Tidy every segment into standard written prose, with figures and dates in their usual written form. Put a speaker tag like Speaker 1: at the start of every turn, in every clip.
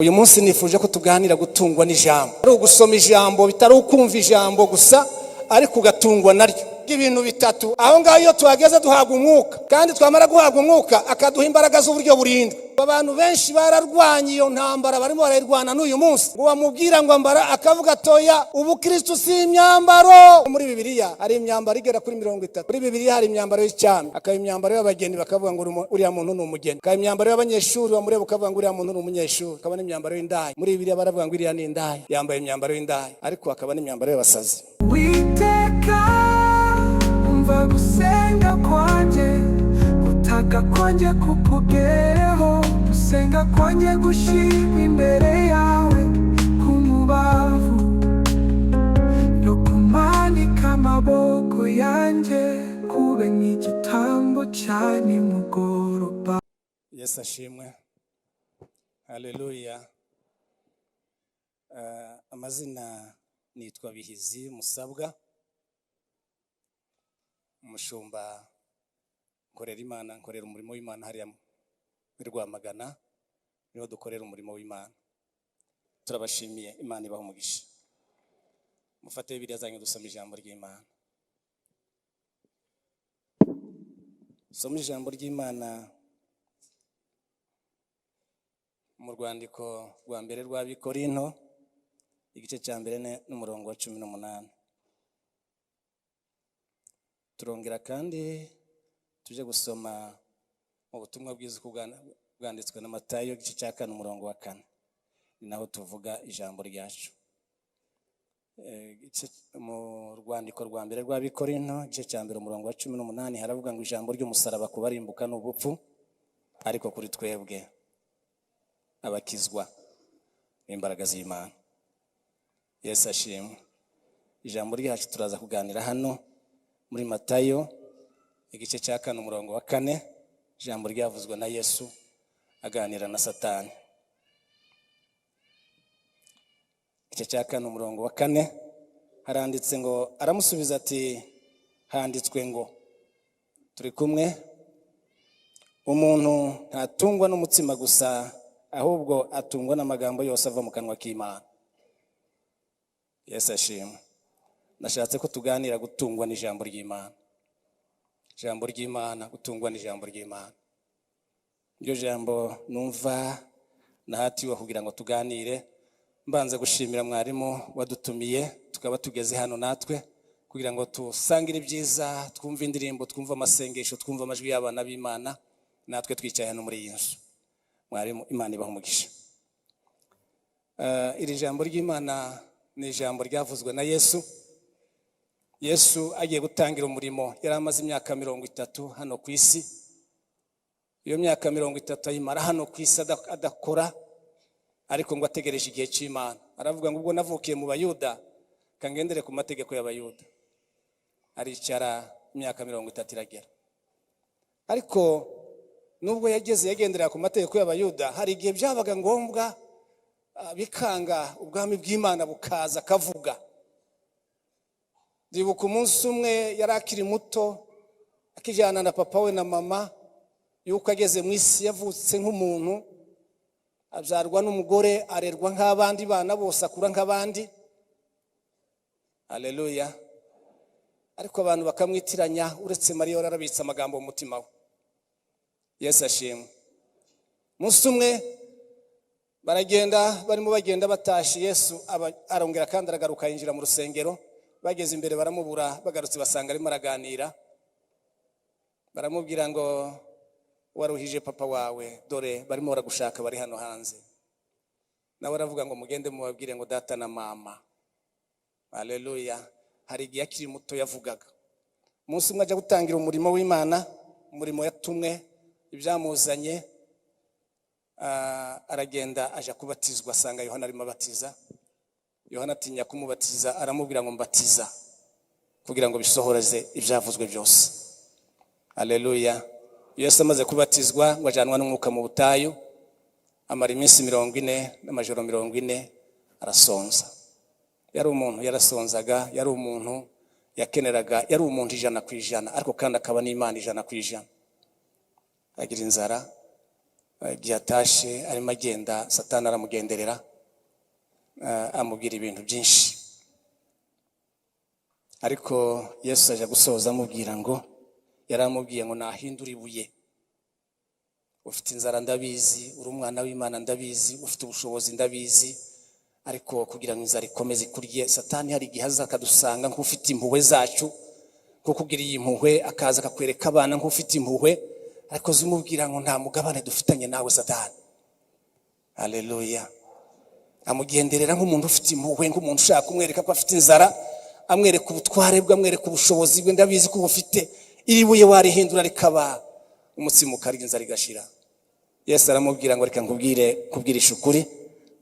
Speaker 1: Uyu munsi nifuje ko tuganira gutungwa n'ijambo. Ari ugusoma ijambo bitari ukumva ijambo gusa ariko ugatungwa naryo. Ibintu bitatu. Aho ngaho iyo tuhageze duhabwa umwuka, kandi twamara guhabwa umwuka akaduha imbaraga z'uburyo burindwi. Abantu benshi bararwanye iyo ntambara, barimo barayirwana n'uyu munsi. Ngo bamubwira ngo ambara, akavuga toya, ubu Kristo si imyambaro. Muri Bibiliya hari imyambaro igera kuri 30. Muri Bibiliya hari imyambaro y'icami, akaba imyambaro y'abageni bakavuga ngo uriya muntu ni umugeni, akaba imyambaro y'abanyeshuri bamureba bakavuga ngo uriya muntu ni umunyeshuri, akaba n'imyambaro y'indaya. Muri Bibiliya baravuga ngo iriya ni indaya, yambaye imyambaro y'indaya, ariko akaba n'imyambaro y'abasazi. Gusenga kwanje utaka kwanje kukugereho, gusenga kwanje gushimwa imbere yawe kumubavu no kumanika amaboko yanje kube nk'igitambo cya nimugoroba. Yesu ashimwe, haleluya. Amazina nitwa Bihizi Musabwa, umushumba, nkorera Imana, nkorera umurimo w'Imana hariya muri Rwamagana, niho dukorera umurimo w'Imana. Turabashimiye, Imana ibahe umugisha. Mufate Bibiliya zanyu dusome ijambo ry'Imana. Soma ijambo ry'Imana mu rwandiko rwa mbere rw'Abikorinto, igice cya mbere n'umurongo wa 18. Turongera kandi tuje gusoma mu butumwa bwiza bwanditswe na Matayo, igice cya 4 umurongo wa 4. Ni naho tuvuga ijambo ryacu. Mu rwandiko rwa mbere rw'Abikorinto, igice cya mbere umurongo wa 18, haravuga ngo ijambo ry'umusaraba kubarimbuka n'ubupfu, ariko kuri twebwe abakizwa imbaraga z'Imana. Yesu ashimwe. Ijambo ryacu turaza kuganira hano muri Matayo, igice cya 4 umurongo wa 4. Ijambo ryavuzwe na Yesu aganira na Satani. Igice cya 4 umurongo wa 4 haranditse ngo, aramusubiza ati, handitswe ngo, turi kumwe, umuntu ntatungwa n'umutsima gusa, ahubwo atungwa n'amagambo yose ava mu kanwa k'Imana. Yesu ashimwe. Nashatse ko tuganira gutungwa n'ijambo ry'Imana. Ijambo ry'Imana, gutungwa n'ijambo ry'Imana. Iryo jambo numva nahatiwe kugira ngo tuganire. Mbanze gushimira mwarimu wadutumiye tukaba tugeze hano natwe kugira ngo tusangire ibyiza, twumve indirimbo, twumve amasengesho, twumve amajwi y'abana b'Imana, natwe twicaye hano muri iyi nzu. Mwarimu, Imana ibahe umugisha. Iri jambo ry'Imana ni ijambo ryavuzwe na Yesu. Yesu agiye gutangira umurimo, yari amaze imyaka 30 hano ku isi. Iyo myaka 30 ayimara hano ku isi adakora, ariko ngo ategereje igihe cy'Imana. Aravuga ngo ubwo navukiye mu Bayuda kangendere ku mategeko y'Abayuda. Aricara imyaka 30 iragera. Ariko nubwo yagendera ku mategeko y'Abayuda, hari igihe byabaga ngombwa bikanga ubwami bw'Imana bukaza kavuga. Ndibuka umunsi umwe yari akiri muto, akijyana na papa we na mama, yuko ageze mu isi yavutse nk'umuntu, abyarwa n'umugore, arerwa nk'abandi bana bose, akura nk'abandi. Haleluya. Ariko abantu bakamwitiranya, uretse Mariya yarabitse amagambo mu mutima we. Yesu ashimwe. Umunsi umwe barimo bagenda batashi, Yesu arongera kandi aragaruka yinjira mu rusengero. Bageze imbere baramubura, bagarutse basanga arimo araganira. Baramubwira ngo, waruhije papa wawe, dore barimo baragushaka, bari hano hanze. Nawe aravuga ngo mugende mubabwire ngo data na mama. Haleluya. Hari igihe akiri muto yavugaga. Umunsi umwe ajya gutangira umurimo w'Imana, umurimo yatumwe, ibyamuzanye, aragenda aja kubatizwa, asanga Yohana arimo abatiza. Yohana atinya kumubatiza, aramubwira ngo mbatiza kugira ngo bisohoreze ibyavuzwe byose. Haleluya. Yesu amaze kubatizwa ngo ajanwa n'umwuka mu butayu, amara iminsi 40 n'amajoro 40 arasonza. Yari umuntu yarasonzaga, yari umuntu yakeneraga, yari umuntu 100%, ariko kandi akaba n'Imana 100%. Agira inzara, igihe atashe arimo agenda Satani aramugenderera amubwira ibintu byinshi, ariko Yesu aje gusoza amubwira ngo, yaramubwiye ngo nahindura ibuye. Ufite inzara ndabizi, uri umwana w'Imana ndabizi, ufite ubushobozi ndabizi, ariko kugira ngo inzara ikomeze ikurye, Satani hari igihe aza akadusanga nk'ufite impuhwe zacu, nko kugira iyi impuhwe akaza akakwereka abana nk'ufite impuhwe, ariko zumubwira ngo nta mugabane dufitanye nawe Satani. Haleluya. Amugenderera nk'umuntu ufite impuhwe, nk'umuntu ushaka kumwereka ko afite inzara, amwereka ubutware bwe, amwereka ubushobozi bwe, ndabizi ko bufite. Iri buye warihindura rikaba umutsima ukarya inzara igashira. Yesu aramubwira ngo reka kubwirisha ukuri,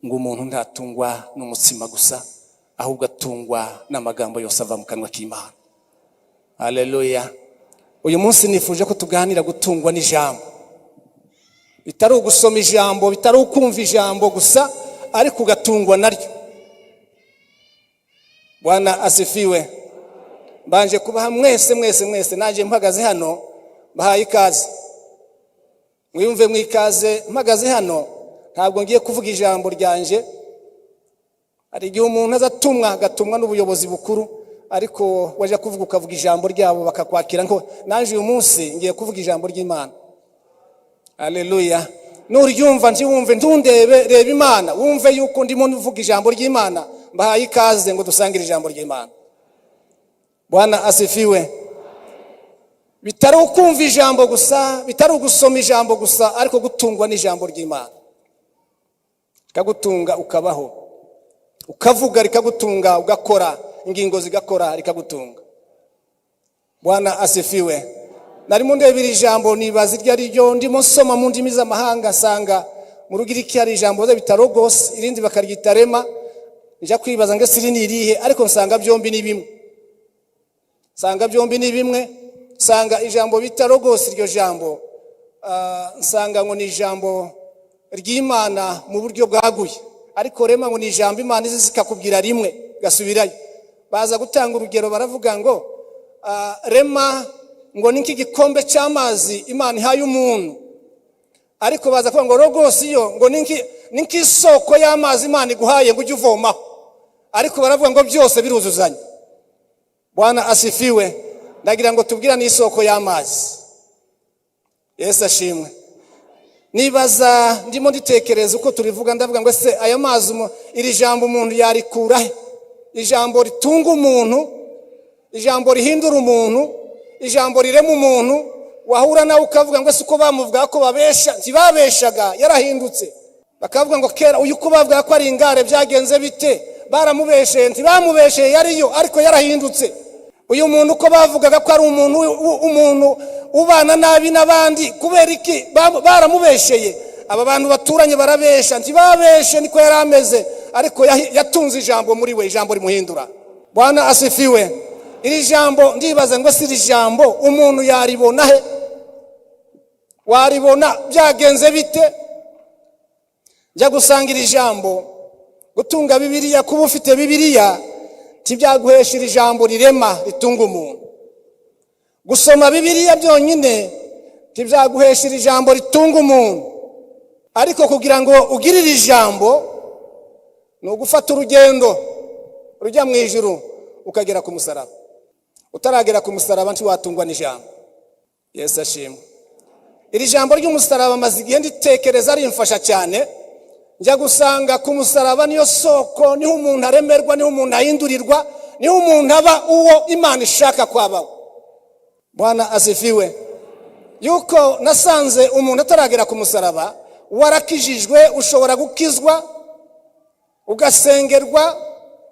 Speaker 1: ngo umuntu ntatungwa n'umutsima gusa, ahubwo atungwa n'amagambo yose ava mu kanwa k'Imana. Haleluya. Uyu munsi nifuje ko tuganira gutungwa n'ijambo. Bitari ugusoma ijambo, bitari ukumva ijambo gusa, ariko ugatungwa naryo. Bwana asifiwe. Banje kubaha mwese naje mpagaze hano, bahaye ikaze. Mwiyumve mwikaze mpagaze hano, ntabwo ngiye kuvuga ijambo ryanje. Hari igihe umuntu agatumwa n'ubuyobozi bukuru, ariko waje kuvuga ukavuga ijambo ryabo bakakwakira ngo naje uyu munsi ngiye kuvuga ijambo ry'Imana. Haleluya. Nuryumva ntiwumve ntundebe, reba Imana, wumve yuko ndimo nvuga ijambo ry'Imana. Bahaye ikaze ngo dusangire ijambo ry'Imana. Bwana asifiwe. Bitari ukumva ijambo gusa, bitari ugusoma ijambo gusa, ariko gutungwa n'ijambo ry'Imana. Kagutunga ukabaho, ukavuga rikagutunga, ugakora ingingo zigakora rikagutunga. Bwana asifiwe. Narimo ndebira ijambo nibaza iryo ari ryo, ndimo nsoma mu ndimi z'amahanga, sanga mu Rugiriki hari ijambo bitarogos, irindi bakaryita rema. Nja kwibaza ngo siri ni irihe, ariko nsanga byombi ni bimwe. Sanga ijambo bitarogos, iryo jambo nsanga ngo ni ijambo ry'Imana mu buryo bwaguye, ariko rema ngo ni ijambo Imana izi zikakubwira rimwe gasubirayo. Baza gutanga urugero baravuga ngo rema ngo ninki gikombe cy'amazi Imana ihaye umuntu, ariko baza kuvuga ngo rogos yo ngo ninki isoko y'amazi Imana iguhaye ngo ujye uvomaho, ariko baravuga ngo byose biruzuzanya. Bwana asifiwe. Ndagira ngo tubwira n'isoko y'amazi. Yesu ashimwe. Nibaza ndimo nditekereza uko turivuga, ndavuga ngo ese aya mazi iri jambo umuntu yarikura he? Ijambo ritunga umuntu, ijambo rihindura umuntu, ijambo rirema umuntu, wahura nawe ukavuga ngo ese uko bamuvuga ko babesha, ntibabeshaga, yarahindutse. Bakavuga ngo kera uyu ko bavuga ko ari ingare byagenze bite, baramubesheye, ntibamubesheye yariyo, ariko yarahindutse. Uyu muntu uko bavugaga ko ari umuntu ubana nabi n'abandi, kubera iki baramubesheye? Aba bantu baturanye barabesha, ntibabeshe, niko yarameze, ariko yatunze ijambo muri we, ijambo rimuhindura. Bwana asifiwe. Iri jambo ndibaza ngo siri jambo umuntu yaribona he? Waribona byagenze bite? Njya gusangira ijambo, gutunga Bibiliya, kuba ufite Bibiliya tibyaguhesha ijambo rirema ritunga umuntu. Gusoma Bibiliya byonyine tibyaguhesha ijambo ritunga umuntu, ariko kugira ngo ugirire ijambo no gufata urugendo rujya mu ijuru ukagera ku musaraba. Utaragera ku musaraba ntiwatungwa n'ijambo. Yesu ashimwe. Iri jambo ry'umusaraba maze igihe nditekereza rimfasha cyane. Njya gusanga ku musaraba niyo soko, niho umuntu aremerwa, niho umuntu ahindurirwa, niho umuntu aba uwo Imana ishaka kwabaho. Bwana asifiwe. Yuko nasanze umuntu ataragera ku musaraba, warakijijwe, ushobora gukizwa, ugasengerwa,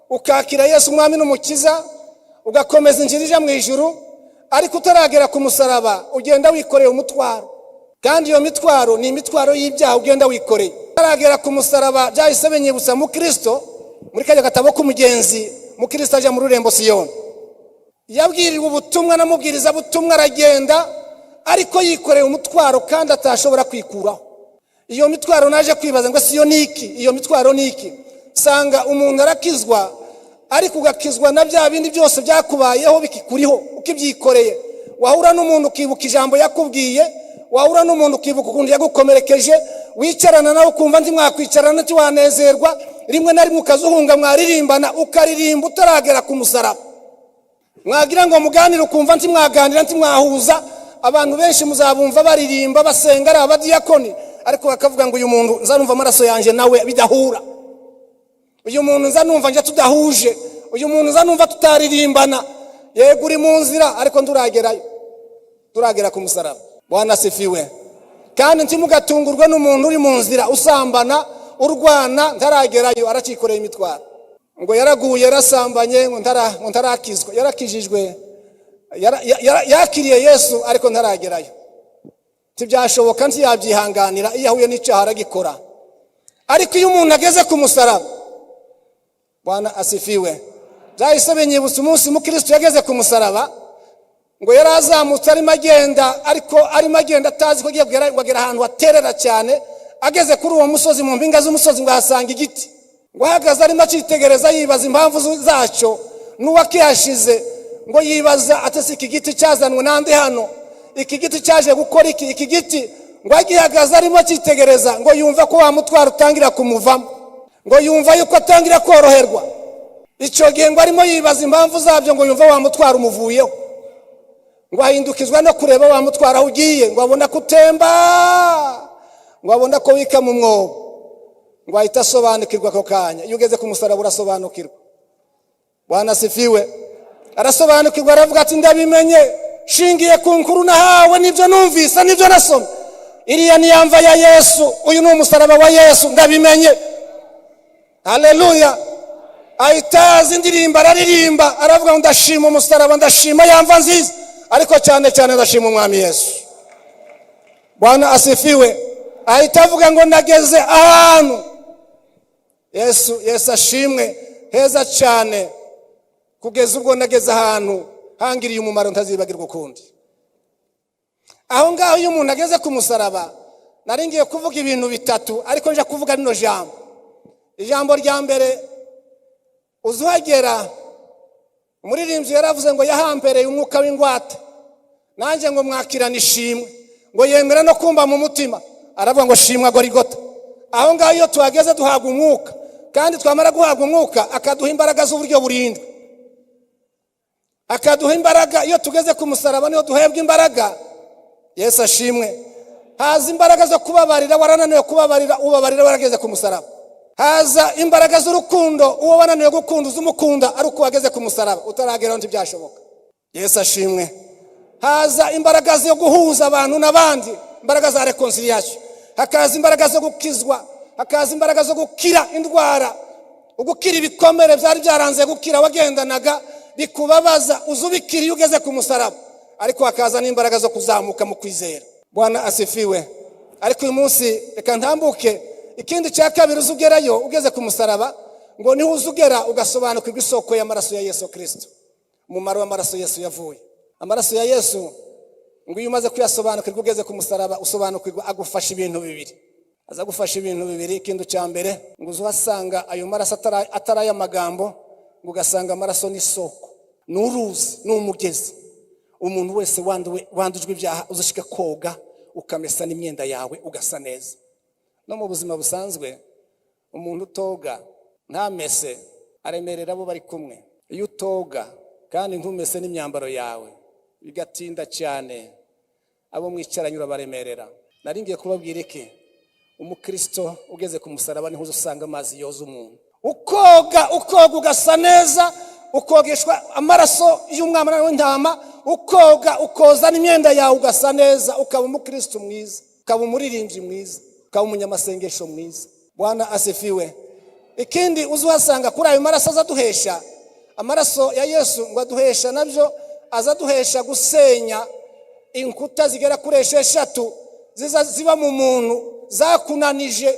Speaker 1: ukakira Yesu umwami n'umukiza, ugakomeza inzira ija mu ijuru, ariko utaragera ku musaraba ugenda wikoreye umutwaro, kandi iyo mitwaro ni imitwaro y'ibyaha ugenda wikoreye. Utaragera ku musaraba byahise benyibutsa mu Kristo, muri kajya gatabo k'umugenzi, mu Kristo aje mu rurembo Siyoni. Yabwiriwe ubutumwa namubwiriza butumwa, aragenda ariko yikoreye umutwaro kandi atashobora kwikuraho. Iyo mitwaro naje kwibaza ngo siyo niki, iyo mitwaro niki? Sanga umuntu arakizwa, ariko ugakizwa na bya bindi byose byakubayeho bikikuriho ukibyikoreye. Wahura n'umuntu ukibuka ijambo yakubwiye, wahura n'umuntu ukibuka ukundi yagukomerekeje, wicarana nawe ukumva ndi mwakwicarana ntiwanezerwa, rimwe na rimwe ukazuhunga mwaririmbana ukaririmba utaragera ku musaraba. Mwagira ngo muganire ukumva nti mwaganira nti mwahuza. Abantu benshi muzabumva baririmba basenga ari abadiyakoni, ariko bakavuga ngo uyu muntu nzanumva amaraso yanje nawe bidahura, uyu muntu nzanumva nje tudahuje, uyu muntu nzanumva tutaririmbana. Yego uri mu nzira ariko nduragerayo, turagera ku musaraba. Bwana asifiwe. Kandi ntimugatungurwe n'umuntu uri mu nzira usambana urwana ntaragerayo aracikoreye imitwaro, ngo yaraguye yarasambanye ngo ntarakizwa. Yarakijijwe, yakiriye Yesu ariko ntaragerayo. Tibyashoboka ntiyabyihanganira, iyo ahuye n'icyaha aragikora. Ariko iyo umuntu ageze ku musaraba, Bwana asifiwe, byahise binyibutsa umunsi Mukristo yageze ku musaraba, ngo yarazamutse arimo agenda, ariko arimo agenda atazi ko agiye kugera ahantu haterera cyane. Ageze kuri uwo musozi, mu mpinga z'umusozi ngo ahasanga igiti, ngo ahagaze arimo acitegereza yibaza impamvu zacyo n'uwakiyashize, ngo yibaza ati iki giti cyazanwe nande hano, iki giti cyaje gukora iki? Iki giti ngo agihagaze arimo acitegereza, ngo yumva ko wa mutwaro utangira kumuvamo, ngo yumva yuko atangira koroherwa. Icyo gihe ngo arimo yibaza impamvu zabyo, ngo yumva wa mutwaro umuvuyeho, ngo ahindukizwa no kureba wa mutwaro aho ugiye, ngo abona kutemba, ngo abona ko wika mu mwobo, ngo ahita asobanukirwa ako kanya. Iyo ugeze ku musaraba urasobanukirwa. Bwana asifiwe. Arasobanukirwa, aravuga ati ndabimenye, shingiye ku nkuru nahawe, nibyo numvise, nibyo nasomye. Iriya ni yamva ya Yesu, uyu ni umusaraba wa Yesu, ndabimenye. Haleluya. Ahitazi indirimba araririmba, aravuga ngo ndashima umusaraba, ndashima yamva nziza, ariko cyane cyane ndashima umwami Yesu. Bwana asifiwe. Ahita avuga ngo nageze ahantu Yesu ashimwe heza cyane, kugeza ubwo nageze ahantu hangiriye umumaro ntazibagirwa ukundi. Aho ngaho iyo umuntu ageze ku musaraba, naringiye kuvuga ibintu bitatu, ariko nje kuvuga rino jambo. Ijambo rya mbere, uzuhagera, umuririmbyi yaravuze ngo yahampereye umwuka w'ingwate, nanjye ngo mwakirana ishimwe, ngo yemera no kumva mu mutima. Aravuga ngo shimwa Gorigota. Aho ngaho iyo tuhageze duhabwa umwuka, kandi twamara guhabwa umwuka akaduha imbaraga z'uburyo burindwi, akaduha imbaraga. Iyo tugeze ku musaraba niho duhebwa imbaraga. Yesu ashimwe. Haza imbaraga zo kubabarira, warananiwe kubabarira ubabarira warageze ku musaraba. Haza imbaraga z'urukundo, uwo wananiwe gukunda uzumukunda ari uko wageze ku musaraba, utarageraho ntibyashoboka. Yesu ashimwe. Haza imbaraga zo guhuza abantu n'abandi, imbaraga za reconciliation. Hakaza imbaraga zo gukizwa, hakaza imbaraga zo gukira indwara, ugukira ibikomere byari byaranze gukira wagendanaga bikubabaza, uzubikira iyo ugeze ku musaraba. Ariko hakaza n'imbaraga zo kuzamuka mu kwizera. Bwana asifiwe. Ariko uyu munsi reka ntambuke ikindi cya kabiri, uzugerayo ugeze ku musaraba, ngo niho uzugera ugasobanukirwa isoko y'amaraso ya Yesu Kristo, umumaro w'amaraso Yesu yavuye. Amaraso ya Yesu ngo iyo umaze kuyasobanukirwa ugeze ku musaraba, usobanukirwa agufasha ibintu bibiri. Aza gufasha ibintu bibiri. Ikintu cya mbere, ngo uzasanga ayo maraso atari amagambo, ngo ugasanga amaraso ni isoko, n'uruzi, n'umugezi. Umuntu wese wandujwe ibyaha uzashika koga, ukamesa n'imyenda yawe ugasa neza. No mu buzima busanzwe, umuntu utoga ntamese aremerera abo bari kumwe. Iyo utoga kandi ntumese n'imyambaro yawe, bigatinda cyane, abo mwicaranye urabaremerera. Naringiye kubabwira iki? Umukristo ugeze ku musaraba niho uzasanga amazi yoza umuntu. Ukoga ugasa neza, ukogeshwa amaraso y'umwana w'intama, ukoga ukoza n'imyenda yawe ugasa neza, ukaba umukristo mwiza, ukaba umuririmbyi mwiza, ukaba umunyamasengesho mwiza. Bwana asifiwe. Ikindi uzuhasanga kuri ayo maraso azaduhesha, amaraso ya Yesu ngo aduhesha nabyo, azaduhesha gusenya inkuta zigera kuri 6 ziba mu muntu,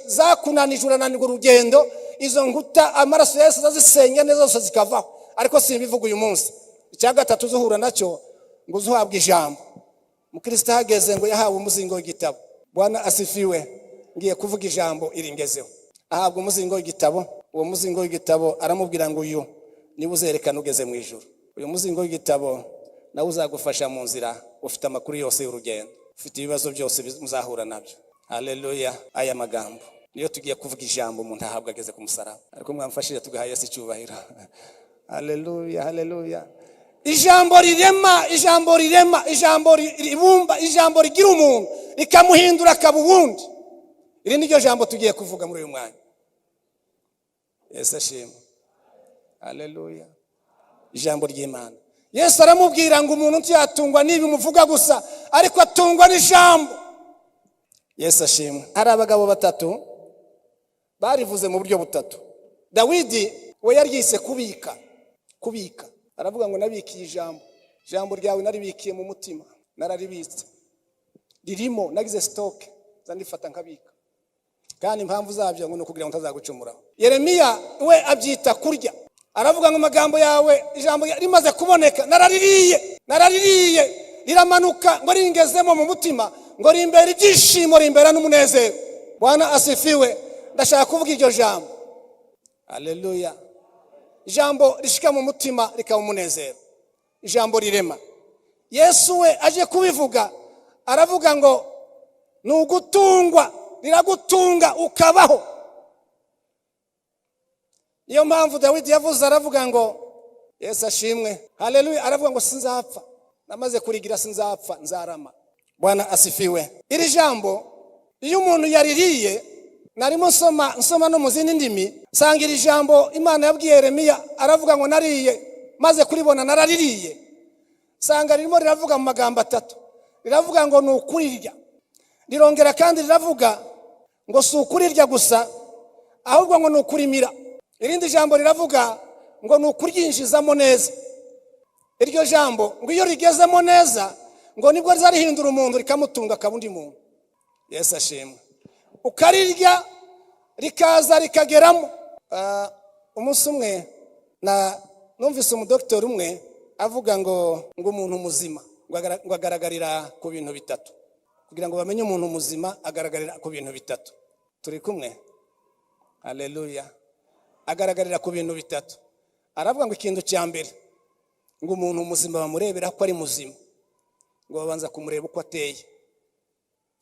Speaker 1: zakunanije urananirwa urugendo. Izo nkuta amaraso ya Yesu azisenya neza zose zikavaho. Ariko simbivuga uyu munsi. Icya gatatu uzuhura nacyo, ngo uzuhabwa ijambo. Mukristo hageze ngo yahawe umuzingo w'igitabo. Bwana asifiwe. Ngiye kuvuga ijambo iringezeho. Ahabwa umuzingo w'igitabo. Uwo muzingo w'igitabo aramubwira ngo uyu niba uzerekana ugeze mu ijuru. Uyu muzingo w'igitabo nawe uzagufasha mu nzira, ufite amakuru yose y'urugendo, ufite ibibazo byose muzahura nabyo. Haleluya. Aya magambo niyo tugiye kuvuga ijambo umuntu ahabwa ageze ku musaraba, ariko mwamfashije tugaha Yesu icyubahiro. Haleluya, haleluya. Ijambo rirema, ijambo rirema, ijambo ribumba, ijambo rigira umuntu rikamuhindura akaba uwundi. Iri niryo jambo tugiye kuvuga muri uyu mwanya. Yesu ashimwe. Haleluya. Ijambo ry'Imana. Yesu aramubwira ngo umuntu ntiyatungwa n'ibi muvuga gusa, ariko atungwa n'ijambo. Yesu ashimwe. Hari abagabo batatu barivuze mu buryo butatu. Dawidi we yaryise kubika. Kubika. Aravuga ngo nabikiye ijambo. Ijambo ryawe naribikiye mu mutima, nararibitse. Ririmo nagize stock, zanifata nkabika. Kandi impamvu zabyo ngo nukugira ngo ntazagucumura. Yeremiya we abyita kurya. Aravuga ngo amagambo yawe ijambo rimaze kuboneka naraririye riramanuka ngo ringezemo mu mutima ngo rimbere ibyishimo rimbera n'umunezero. Bwana asifiwe. Ndashaka kuvuga iryo jambo. Haleluya. Ijambo rishika mu mutima rikaba umunezero. Ijambo rirema. Yesu we aje kubivuga aravuga ngo nugutungwa, riragutunga ukabaho. Niyo mpamvu Dawidi yavuze aravuga ngo Yesu ashimwe. Haleluya. Aravuga ngo sinzapfa, namaze kurigira sinzapfa, nzarama. Bwana asifiwe. Iri jambo iyo umuntu yaririye, narimo nsoma no mu zindi ndimi, sanga iri jambo Imana yabwiye Yeremiya, aravuga ngo nariye maze kuribona naraririye. Sanga ririmo riravuga mu magambo atatu. Riravuga ngo nukurirya. Rirongera kandi riravuga ngo si ukurirya gusa, ahubwo ngo nukurimira. Irindi jambo riravuga ngo nukuryinjizamo neza. Iryo jambo ngo iyo rigezemo neza ngo nibwo rizarihindura umuntu rikamutunga akabundi muntu. Yesu ashimwe. Ukarirya rikaza rikageramo. Umunsi umwe numvise umudoktori umwe avuga ngo umuntu muzima ngo agaragarira ku bintu bitatu. Kugira ngo bamenye umuntu muzima agaragarira ku bintu bitatu. Turi kumwe? Haleluya. Agaragarira ku bintu bitatu. Aravuga ngo ikintu cya mbere ngo umuntu muzima bamurebera ko ari muzima, ngo babanza kumureba uko ateye,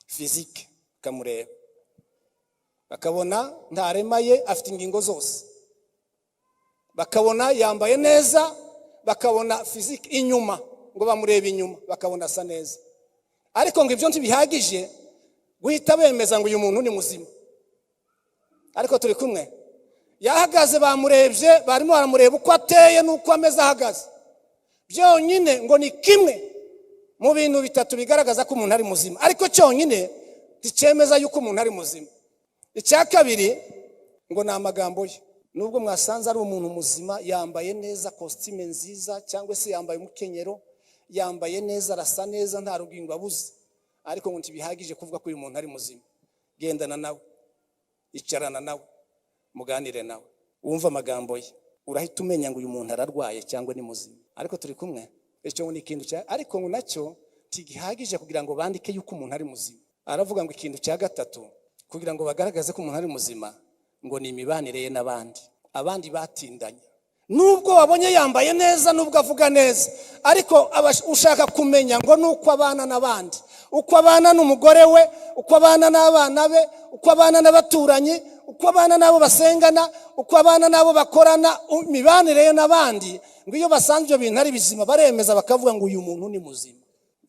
Speaker 1: physique kamureba, bakabona ntaremaye afite ingingo zose, bakabona yambaye neza, bakabona physique inyuma, ngo bamurebe inyuma bakabona asa neza. Ariko ngo ibyo ntibihagije guhita bemeza ngo uyu muntu ni muzima. Ariko turi kumwe? Yahagaze bamurebye, barimo baramureba uko ateye nuko ameze ahagaze. Byonyine ngo ni kimwe mu bintu bitatu bigaragaza ko umuntu ari muzima, ariko cyonyine ticemeza yuko umuntu ari muzima. Icya kabiri ngo ni amagambo ye. Nubwo mwasanze ari umuntu muzima, yambaye neza, costume nziza, cyangwa se yambaye umukenyero, yambaye neza, arasa neza, nta rugingo abuze, ariko ngo ntibihagije kuvuga ko uyu muntu ari muzima. Gendana nawe, icarana nawe, muganire nawe, wumva amagambo ye, urahita umenya ngo uyu muntu ararwaye cyangwa ni muzima. Ariko turi kumwe? Icyo ni ikintu cya, ariko ngo nacyo tigihagije kugira ngo bandike yuko umuntu ari muzima. Aravuga ngo ikintu cya gatatu kugira ngo bagaragaze ko umuntu ari muzima ngo ni imibanire ye n'abandi. Abandi batindanye, nubwo wabonye yambaye neza, nubwo avuga neza, ariko ushaka kumenya ngo nuko abana n'abandi, uko abana n'umugore we, uko abana n'abana be, uko abana n'abaturanyi, uko abana nabo basengana, uko abana nabo bakorana, imibanire ye n'abandi. Ngo iyo basanze ibyo bintu ari bizima baremeza bakavuga ngo uyu muntu ni muzima.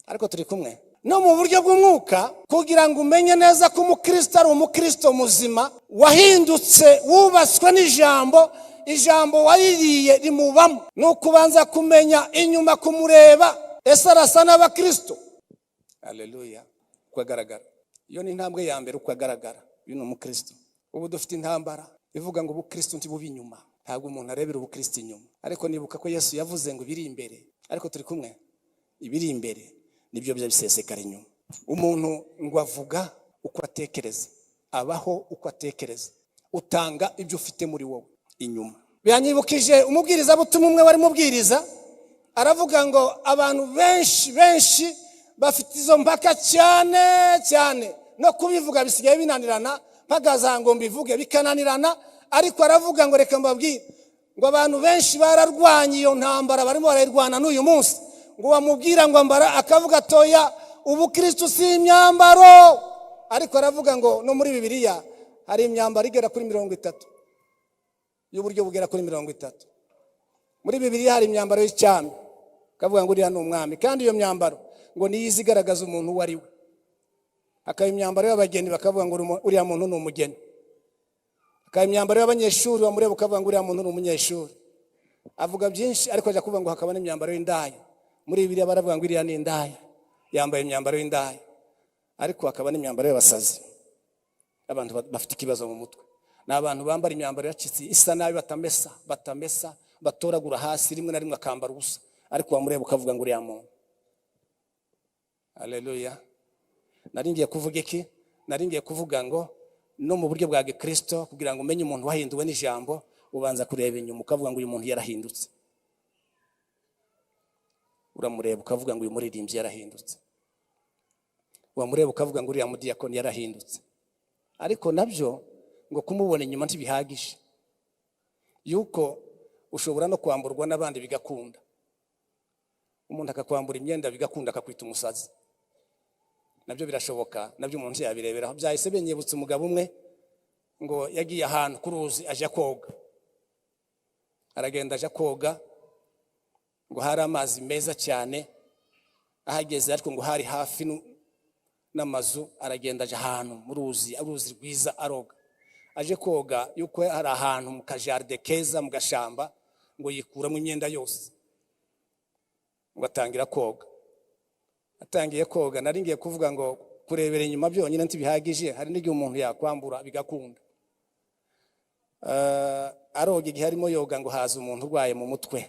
Speaker 1: Ariko turi kumwe? No mu buryo bw'umwuka, kugira ngo umenye neza ko umukristo ari umukristo muzima, wahindutse, wubatswe n'ijambo, ijambo waririye rimubamo, nuko ubanza kumenya inyuma kumureba ese arasa n'abakristo. Haleluya. Uko agaragara, iyo ni intambwe ya mbere, uko agaragara uyu ni umukristo. Ubu dufite intambara ivuga ngo ubukristo ntibubi inyuma. Ntabwo umuntu arebera ubukristo inyuma, ariko nibuka ko Yesu yavuze ngo biri imbere. Ariko turi kumwe? Ibiri imbere nibyo bisesekara inyuma. Umuntu ngo avuga uko atekereza, abaho uko atekereza, utanga ibyo ufite muri wowe inyuma. Byanyibukije umubwiriza butumwa umwe wari mubwiriza, aravuga ngo abantu benshi bafite izo mpaka cyane no kubivuga bisigaye binanirana, mpagaza ngo mbivuge bikananirana. Ariko aravuga ngo reka mbabwire ngo abantu benshi bararwanye iyo ntambara, barimo barayirwana n'uyu munsi. Ngo bamubwira ngo ambara, akavuga toya, ubukristo si imyambaro, ariko aravuga ngo no muri Bibiliya hari imyambaro igera kuri 30 y'uburyo bugera kuri 30. Muri Bibiliya hari imyambaro y'icyami kavuga ngo uriya ni umwami, kandi iyo myambaro ngo niyo izigaragaza umuntu uwo ari we. Hakaba imyambaro y'abageni bakavuga ngo uriya muntu ni umugeni. Hakaba imyambaro y'abanyeshuri bamureba bakavuga ngo uriya muntu ni umunyeshuri. Avuga byinshi, ariko aje kuvuga ngo hakaba n'imyambaro y'indaya. Muri Bibiliya baravuga ngo iriya ni indaya, yambaye imyambaro y'indaya. Ariko hakaba n'imyambaro y'abasazi, abantu bafite ikibazo mu mutwe. Ni abantu bambara imyambaro yacitse isa nabi, batamesa batoragura hasi, rimwe na rimwe akambara ubusa, ariko wamureba ukavuga ngo uriya muntu. Haleluya. Naringiye kuvuga iki? Naringiye kuvuga ngo no mu buryo bwa Gikristo, kugira ngo umenye umuntu wahinduwe n'ijambo, ubanza kureba inyuma ukavuga ngo uyu muntu yarahindutse. Uramureba ukavuga ngo uyu muririmbyi yarahindutse. Wamureba ukavuga ngo uriya mudiyakoni yarahindutse. Ariko nabyo ngo kumubona inyuma ntibihagije, yuko ushobora no kwamburwa n'abandi bigakunda. Umuntu akakwambura imyenda bigakunda, akakwita umusazi. Nabyo birashoboka, nabyo umuntu yabireberaho. Byahise benyebutse umugabo umwe ngo yagiye ahantu ku ruzi aje koga. Aragenda aje koga, ngo hari amazi meza cyane. Ahageze ariko ngo hari hafi n'amazu, aragenda aje ahantu mu ruzi rwiza aroga. Aje koga yuko hari ahantu mu kajaride keza mu gashamba, ngo yikuramo imyenda yose, ngo atangira koga. Atangiye koga, naringiye kuvuga ngo kurebera inyuma byonyine ntibihagije, hari n'igihe umuntu yakwambura bigakunda. Aroga igihe harimo yoga ngo haza umuntu urwaye mu mutwe.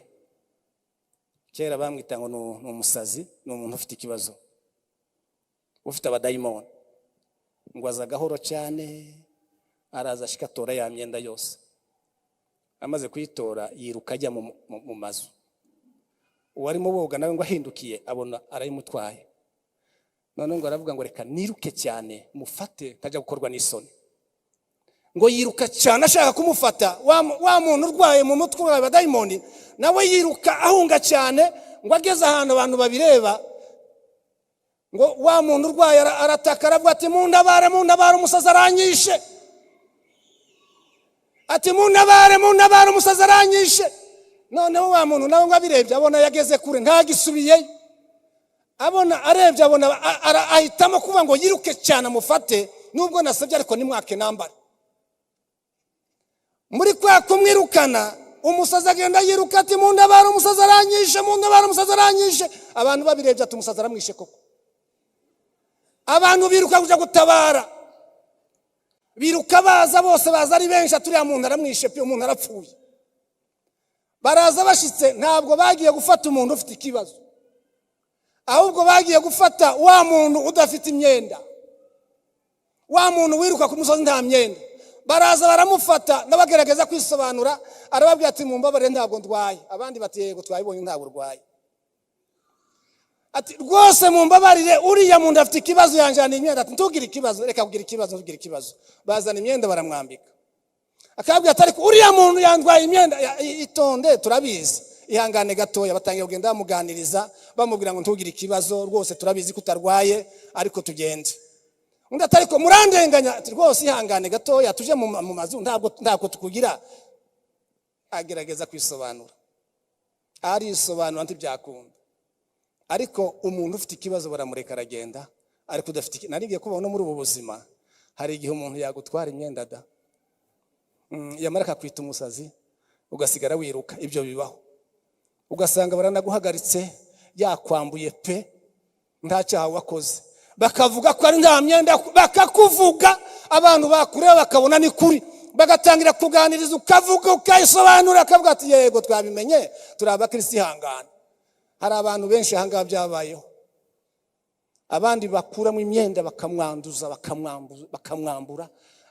Speaker 1: Kera bamwita ngo ni umusazi, ni umuntu ufite ikibazo, ufite abadayimoni. Ngo aza gahoro cyane, araza ashikatora ya myenda yose. Amaze kuyitora yiruka ajya mu mazu. Uwarimo boga nawe ngo ahindukiye abona arayimutwaye. None ngo aravuga ngo reka niruke cyane mufate tajya gukorwa n'isoni. Ngo yiruka cyane ashaka kumufata wa muntu urwaye mu mutwe w'abadayimoni, nawe yiruka ahunga cyane, ngo ageze ahantu abantu babireba. Ngo wa muntu urwaye arataka aravuga ati mundabare umusazi aranyishe. Ati mundabare umusazi aranyishe. Noneho wa muntu nawe ngo abirebye abona yageze kure, ntagisubiyeyo. Abona arebye abona ahitamo kuvuga ngo yiruke cyane amufate, nubwo nasabye ariko nimwake nambara. Muri kwa kumwirukana, umusazi agenda yiruka ati mundabare umusazi aranyishe. Abantu babirebye ati umusazi aramwishe koko. Abantu biruka kuja gutabara, biruka baza bose, baza ari benshi, aturiya muntu aramwishe pe, umuntu arapfuye. Baraza bashitse, ntabwo bagiye gufata umuntu ufite ikibazo, ahubwo bagiye gufata wa muntu udafite imyenda, wa muntu wiruka ku musozi nta myenda. Baraza baramufata, nabagerageza kwisobanura, arababwira ati mumbabare ntabwo ndwaye. Abandi bati yego twabibonye ntabwo urwaye. Ati rwose mumbabarire, uriya muntu afite ikibazo, yanjana imyenda. Ati ntugire ikibazo, reka kugira ikibazo. Bazana imyenda baramwambika. Akabwira ati ariko uriya muntu yandwaye imyenda. Itonde turabizi, ihangane gatoya. Batangiye kugenda bamuganiriza, bamubwira ngo ntugire ikibazo, rwose turabizi ko utarwaye, ariko tugende. Undi ati ariko murandenganya. Ati rwose ihangane gatoya, tuje mu mazu, ntabwo tukugira. Agerageza kwisobanura, arisobanura ntibyakunda. Ariko umuntu ufite ikibazo baramureka aragenda, ariko udafite. Narigiye kubaho no muri ubu buzima, hari igihe umuntu yagutwara imyenda da, yamara akakwita umusazi, ugasigara wiruka. Ibyo bibaho, ugasanga baranaguhagaritse yakwambuye pe, nta cyaha wakoze, bakavuga ko ari nta myenda, bakakuvuga. Abantu bakureba bakabona ni kuri, bagatangira kuganiriza, ukavuga ukayisobanura, akavuga ati yego twabimenye, turi abakristo ihangane. Hari abantu benshi ahangaha byabayeho, abandi bakuramo imyenda bakamwanduza, bakamwambura.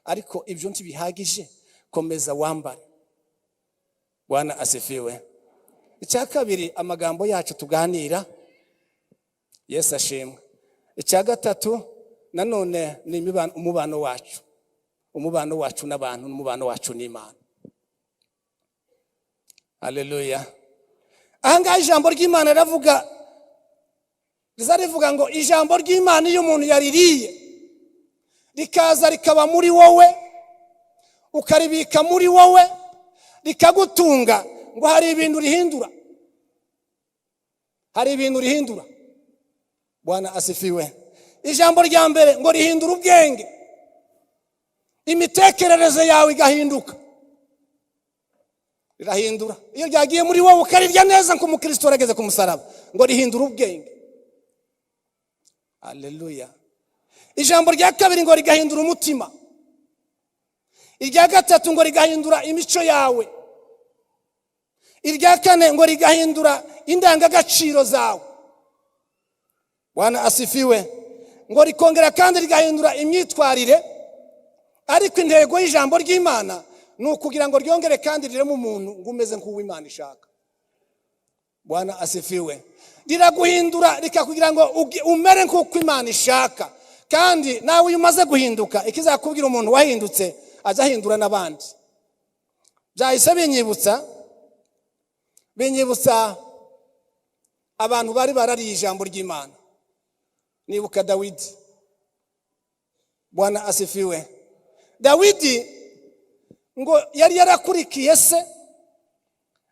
Speaker 1: Ariko ibyo ntibihagije, komeza wambare. Bwana asifiwe. Icya kabiri, amagambo yacu tuganira, Yesu ashimwe. Icya gatatu nanone ni umubano wacu n'abantu, n'umubano wacu n'Imana. Haleluya. Ahangaha ijambo ry'Imana rivuga ngo ijambo ry'Imana iyo umuntu yaririye rikaza rikaba muri wowe, ukaribika muri wowe, rikagutunga, ngo hari ibintu rihindura. Hari ibintu rihindura. Bwana asifiwe. Ijambo rya mbere ngo rihindura ubwenge. Imitekerereze yawe igahinduka. Rirahindura. Iyo ryagiye muri wowe ukarirya neza nko umukristo arageze ku musaraba, ngo rihindura ubwenge. Haleluya. Ijambo rya kabiri ngo rigahindura umutima. Irya gatatu ngo rigahindura imico yawe. Irya kane ngo rigahindura indangagaciro zawe. Bwana asifiwe. Ngo rikongera kandi rigahindura imyitwarire, ariko intego y'ijambo ry'Imana ni ukugira ngo ryongere kandi riremo umuntu ngo umeze nk'uwo Imana ishaka. Bwana asifiwe. Riraguhindura rikakugira ngo umere nk'uko Imana ishaka, kandi nawe iyo umaze guhinduka ikizakubwira umuntu wahindutse azahindura n'abandi. Byahise binyibutsa abantu bari barariye ijambo ry'Imana. Nibuka Dawidi. Bwana asifiwe. Dawidi ngo yari yarakurikiye se,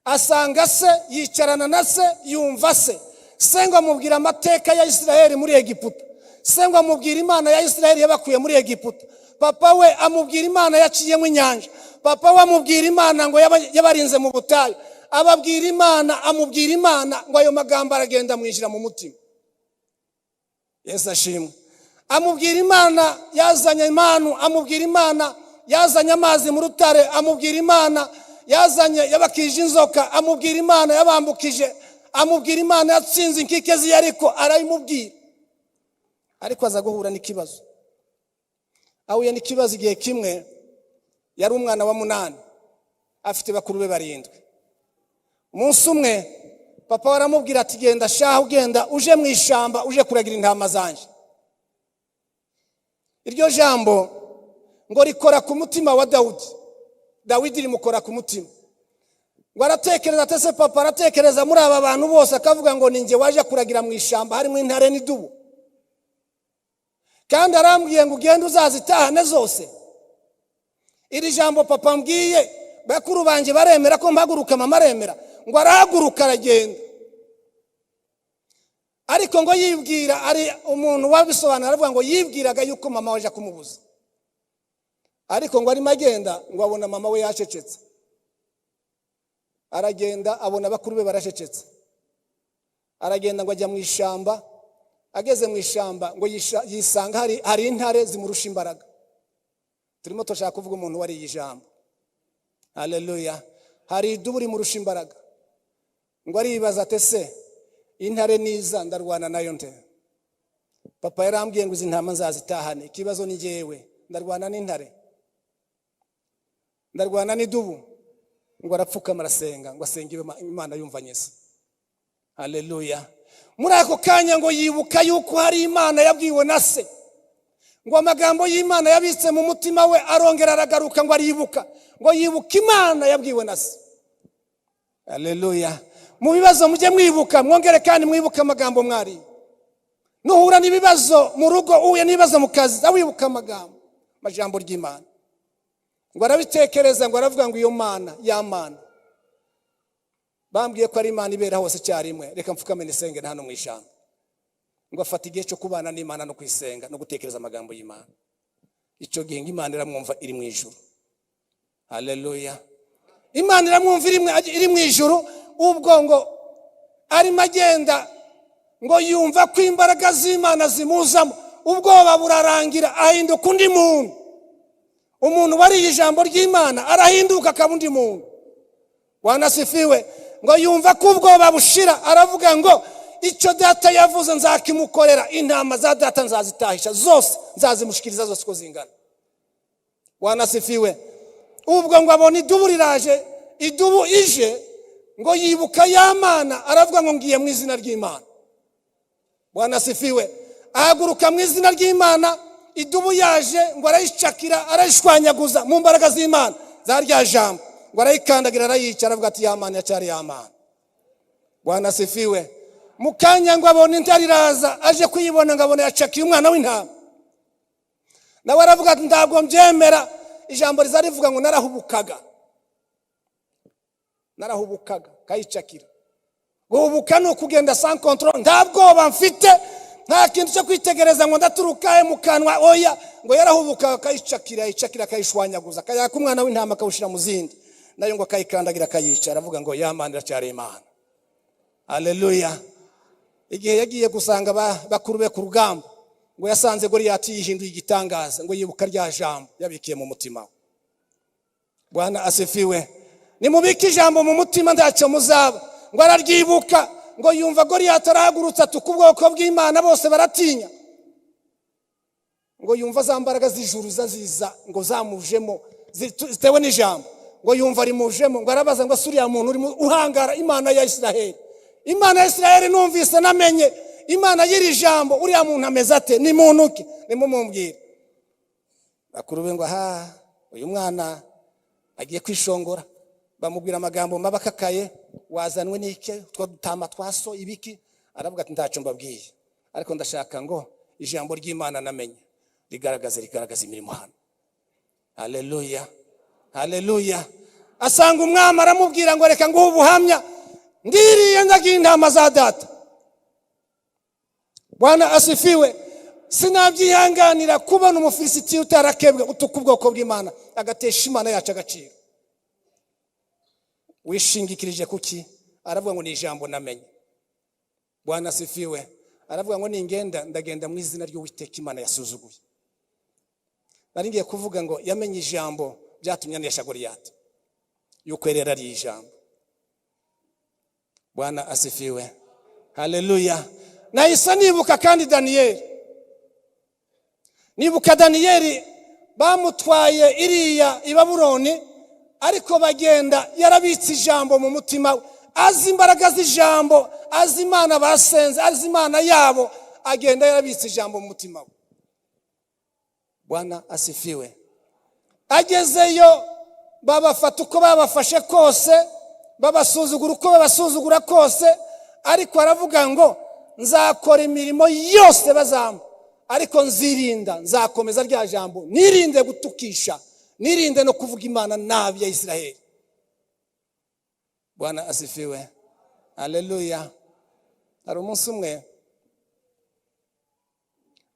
Speaker 1: asanga se, yicarana na se, yumva se. Se ngo amubwira amateka ya Isiraheli muri Egiputa. Se ngo amubwira Imana ya Isiraheli yabakuye muri Egiputa. Papa we amubwira Imana yaciyemo inyanja. Papa we amubwira Imana ngo yabarinze mu butayu. Ababwira Imana, amubwira Imana, ngo ayo magambo aragenda mwinjira mu mutima. Yesu ashimwe. Amubwira Imana yazanye impano, amubwira Imana yazanye amazi mu rutare, amubwira Imana yazanye yabakije inzoka, amubwira Imana yabambukije, amubwira Imana yatsinze inkike z'Yeriko, arayimubwira. Ariko aza guhura n'ikibazo. Ahuye n'ikibazo igihe kimwe, yari umwana wa 8, afite bakuru be 7. Umunsi umwe papa waramubwira ati genda shaho, ugenda uje mu ishamba, uje kuragira intama zanje. Iryo jambo ngo rikora ku mutima wa Dawidi rimukora ku mutima. Ngo aratekereza atese papa aratekereza muri aba bantu bose, akavuga ngo ninjye waje kuragira mu ishamba harimo intare n'idubu, kandi arambwiye ngo ugende uzazitahane zose. Iri jambo papa mbwiye bakuru banje baremera ko mpaguruka, mama aremera. Ngo arahaguruka aragenda. Ariko ngo yibwira, ari umuntu wabisobanura, aravuga ngo yibwiraga yuko mama waje kumubuza. Ariko ngo ari magenda, ngo abona mama we yacecetse. Aragenda abona bakuru be baracecetse. Aragenda ngo ajya mu ishamba. Ageze mu ishamba ngo yisanga hari intare zimurusha imbaraga. Turimo toshaka kuvuga umuntu wari ijambo. Haleluya. Hari idubu rimurusha imbaraga. Ngo aribaza atese intare niza ndarwana nayo nte? Papa yarambwiye ngo izi ntama nzazitahane, ikibazo ni jewe, ndarwana n'intare, ndarwana n'idubu. Ngo arapfukama arasenga, ngo asenge Imana yumva nyese. Haleluya. Muri ako kanya ngo yibuka yuko hari Imana yabwiwe na se, ngo amagambo y'Imana yabitse mu mutima we, arongera aragaruka ngo aribuka, ngo yibuka Imana yabwiwe na se. Haleluya. Mu bibazo mujye mwibuka, mwongere kandi mwibuka amagambo mwari. Nuhura n'ibibazo mu rugo, uye n'ibibazo mu kazi, awibuka amajambo ry'Imana. Ngo arabitekereza, ngo aravuga ngo iyo Mana, ya Mana bambwiye ko ari Imana ibera hose cyarimwe, reka mfukame nisenge hano mu ishamba. Ngo afata igihe cyo kubana n'Imana no kwisenga no gutekereza amagambo y'Imana. Icyo gihe Imana iramwumva iri mu ijuru. Haleluya. Imana iramwumva iri mu ijuru. Ubwo ngo ari magenda, ngo yumva ko imbaraga z'Imana zimuzamo, ubwoba burarangira, ahinduka undi muntu. Umuntu wari ijambo ry'Imana arahinduka akaba undi muntu. Bwana asifiwe. Ngo yumva ko ubwoba bushira, aravuga ngo icyo data yavuze nzakimukorera, intama za data nzazitahisha zose, nzazimushikiriza zose ko zingana. Bwana asifiwe. Ubwo ngo abona idubu riraje, idubu ije, ngo yibuka ya Mana, aravuga ngo ngiye mu izina ry'Imana. Bwana asifiwe. Ahaguruka mu izina ry'Imana, idubu yaje ngo arayicakira, arayishwanyaguza mu mbaraga z'Imana za rya jambo, ngo arayikandagira, arayica, aravuga ati ya Mana yacyari ya Mana. Bwana asifiwe. Mukanya ngo abona intare iraza, aje kuyibona ngo abona yacakiye umwana w'intama. nawe aravuga ati ntabwo mbyemera. Ijambo rizarivuga ngo narahubukaga kayicakira. Guhubuka ni ukugenda sans control, nta bwoba mfite, nta kintu cyo kwitegereza ngo ndaturukaye mu kanwa. Oya, ngo yarahubukaga kayicakira kayishwanyaguza, kayaka umwana w'intama kawushira mu zindi, nayo ngo kayikandagira kayica. Aravuga ngo Imana iracyari Imana. Haleluya. Igihe yagiye gusanga bakuru be ku rugamba, ngo yasanze Goliyati yihinduye igitangaza, ngo yibuka rya jambo yabikiye mu mutima we. Bwana asifiwe. Nimubike ijambo mu mutima ntacyo muzaba. Ngo araryibuka, ngo yumva Goliyati arahagurutsa tukubwoko bw'Imana bose baratinya. Ngo yumva za mbaraga z'ijuru zaziza, ngo zamujemo zitewe n'ijambo. Ngo yumva ari mujemo, ngo arabaza ngo suriya muntu uri uhangara Imana ya Isiraheli. Imana ya Isiraheli numvise namenye. Imana y'iri jambo uriya muntu ameze ate? Ni muntu ki? Nimumumbwire. Bakuru be ngo uyu mwana agiye kwishongora. Bamubwira amagambo mabakakaye, wazanwe n'ike two dutama twaso ibiki. Aravuga ati ntacyo mbabwiye, ariko ndashaka ngo ijambo ry'Imana namenye rigaragaza imirimo hano. Haleluya. Haleluya. Asanga umwami aramubwira ngo reka nguhe ubuhamya, ndiriye ndagiye intama za data. Bwana asifiwe. Sinabyihanganira kubona umufilisitiya utarakebwe utuka ubwoko bw'Imana agatesha Imana yacu agaciro. Wishingikirije kuki? Aravuga ngo ni ijambo namenye. Bwana asifiwe. Aravuga ngo ningenda ndagenda mu izina ry'Uwiteka Imana yasuzuguye. Nari ngiye kuvuga ngo yamenye ijambo byatumye anesha Goliyati, yuko rero ari ijambo. Bwana asifiwe. Haleluya. Nahise nibuka kandi Daniyeli. Nibuka Daniyeli bamutwaye iriya i Babuloni, ariko bagenda yarabitse ijambo mu mutima, azi imbaraga z'ijambo, azi Imana basenze, azi Imana yabo, agenda yarabitse ijambo mu mutima we. Bwana asifiwe. Agezeyo babafata uko babafashe kose, babasuzugura uko babasuzugura kose, ariko aravuga ngo nzakora imirimo yose bazampa, ariko nzirinda, nzakomeza rya jambo, nirinde gutukisha, nirinde no kuvuga Imana nabi ya Isiraheli. Bwana asifiwe. Haleluya. Hari umunsi umwe,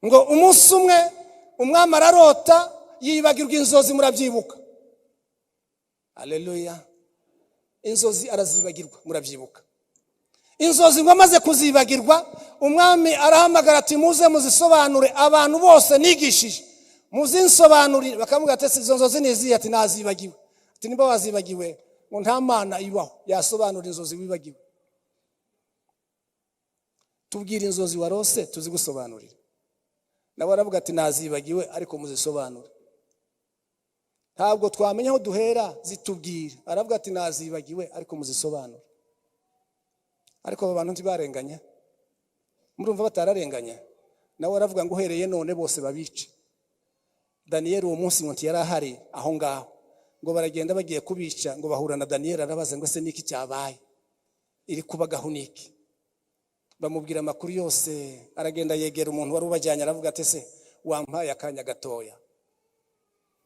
Speaker 1: ngo umunsi umwe umwami ararota yibagirwa inzozi, murabyibuka. Haleluya. Inzozi arazibagirwa, murabyibuka. Inzozi ngo amaze kuzibagirwa, umwami arahamagara ati muze muzisobanure abantu bose nigishije, muzinsobanurire. Bakamuga ati izo nzozi nizihe? Ati nazibagiwe. Ati niba wazibagiwe ngo nta Mana ibaho yasobanura inzozi wibagiwe. Tubwire inzozi warose tuzigusobanurire. Nawe aravuga ati nazibagiwe ariko muzisobanure. Ntabwo twamenya aho duhera zitubwire. Aravuga ati nazibagiwe ariko muzisobanure. Ariko abo bantu ntibarenganye, murumva batararenganye. Nawe aravuga ngo uhereye none bose babice. Daniyeli uwo munsi ngo yari ahari aho ngaho, ngo baragenda bagiye kubica, ngo bahura na Daniyeli, arabaza ngo se niki cyabaye, iri kubagaho niki? Bamubwira amakuru yose. Aragenda yegera umuntu wari ubajyanye, aravuga ati se wampaye akanya gatoya?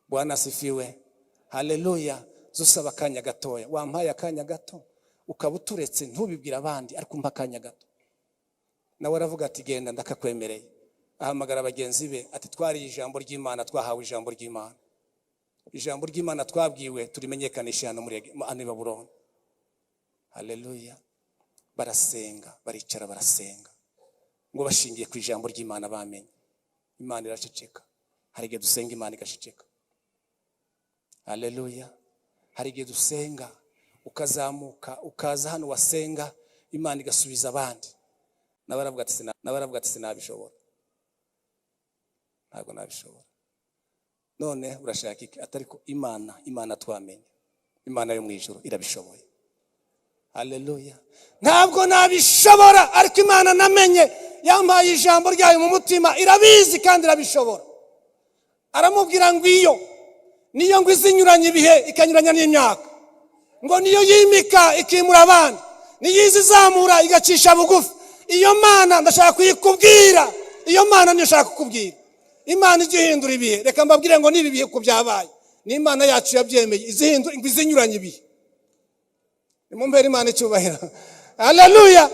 Speaker 1: Bwana asifiwe. Haleluya. Zusaba akanya gatoya, wampaye akanya gato ukaba uturetse ntubibwira abandi, ariko umpa akanya gato. Nawe aravuga ati genda ndakakwemereye. Ahamagara bagenzi be ati twari ijambo ry'Imana, twahawe ijambo ry'Imana. Ijambo ry'Imana twabwiwe turimenyekanisha hano muri Babuloni. Haleluya. Barasenga, baricara barasenga, ngo bashingiye ku ijambo ry'Imana bamenye. Imana iraceceka. Hari igihe dusenga Imana igaceceka. Haleluya. Hari igihe dusenga ukazamuka ukaza hano wasenga, Imana igasubiza abandi. Nabaravuga ati sinabishobora, ntabwo nabishobora. None urashaka iki? Atariko Imana twamenye, Imana yo mu ijuru irabishoboye. Haleluya. Ntabwo nabishobora, ariko Imana namenye yampaye ijambo ryayo mu mutima, irabizi kandi irabishobora. Aramubwira ngo niyo ngo izinyuranye ibihe ikanyuranya n'imyaka, ngo niyo yimika ikimura abandi, niyo izamura igacisha bugufi. Iyo Mana ndashaka kuyikubwira, iyo Mana niyo nshaka kukubwira. Imana igihindura ibihe. Reka mbabwire ngo nibi bihe ko byabaye ni Imana yacu yabyemeye izihindura izinyuranye ibihe. Nimumbere Imana icyubahiro. Haleluya.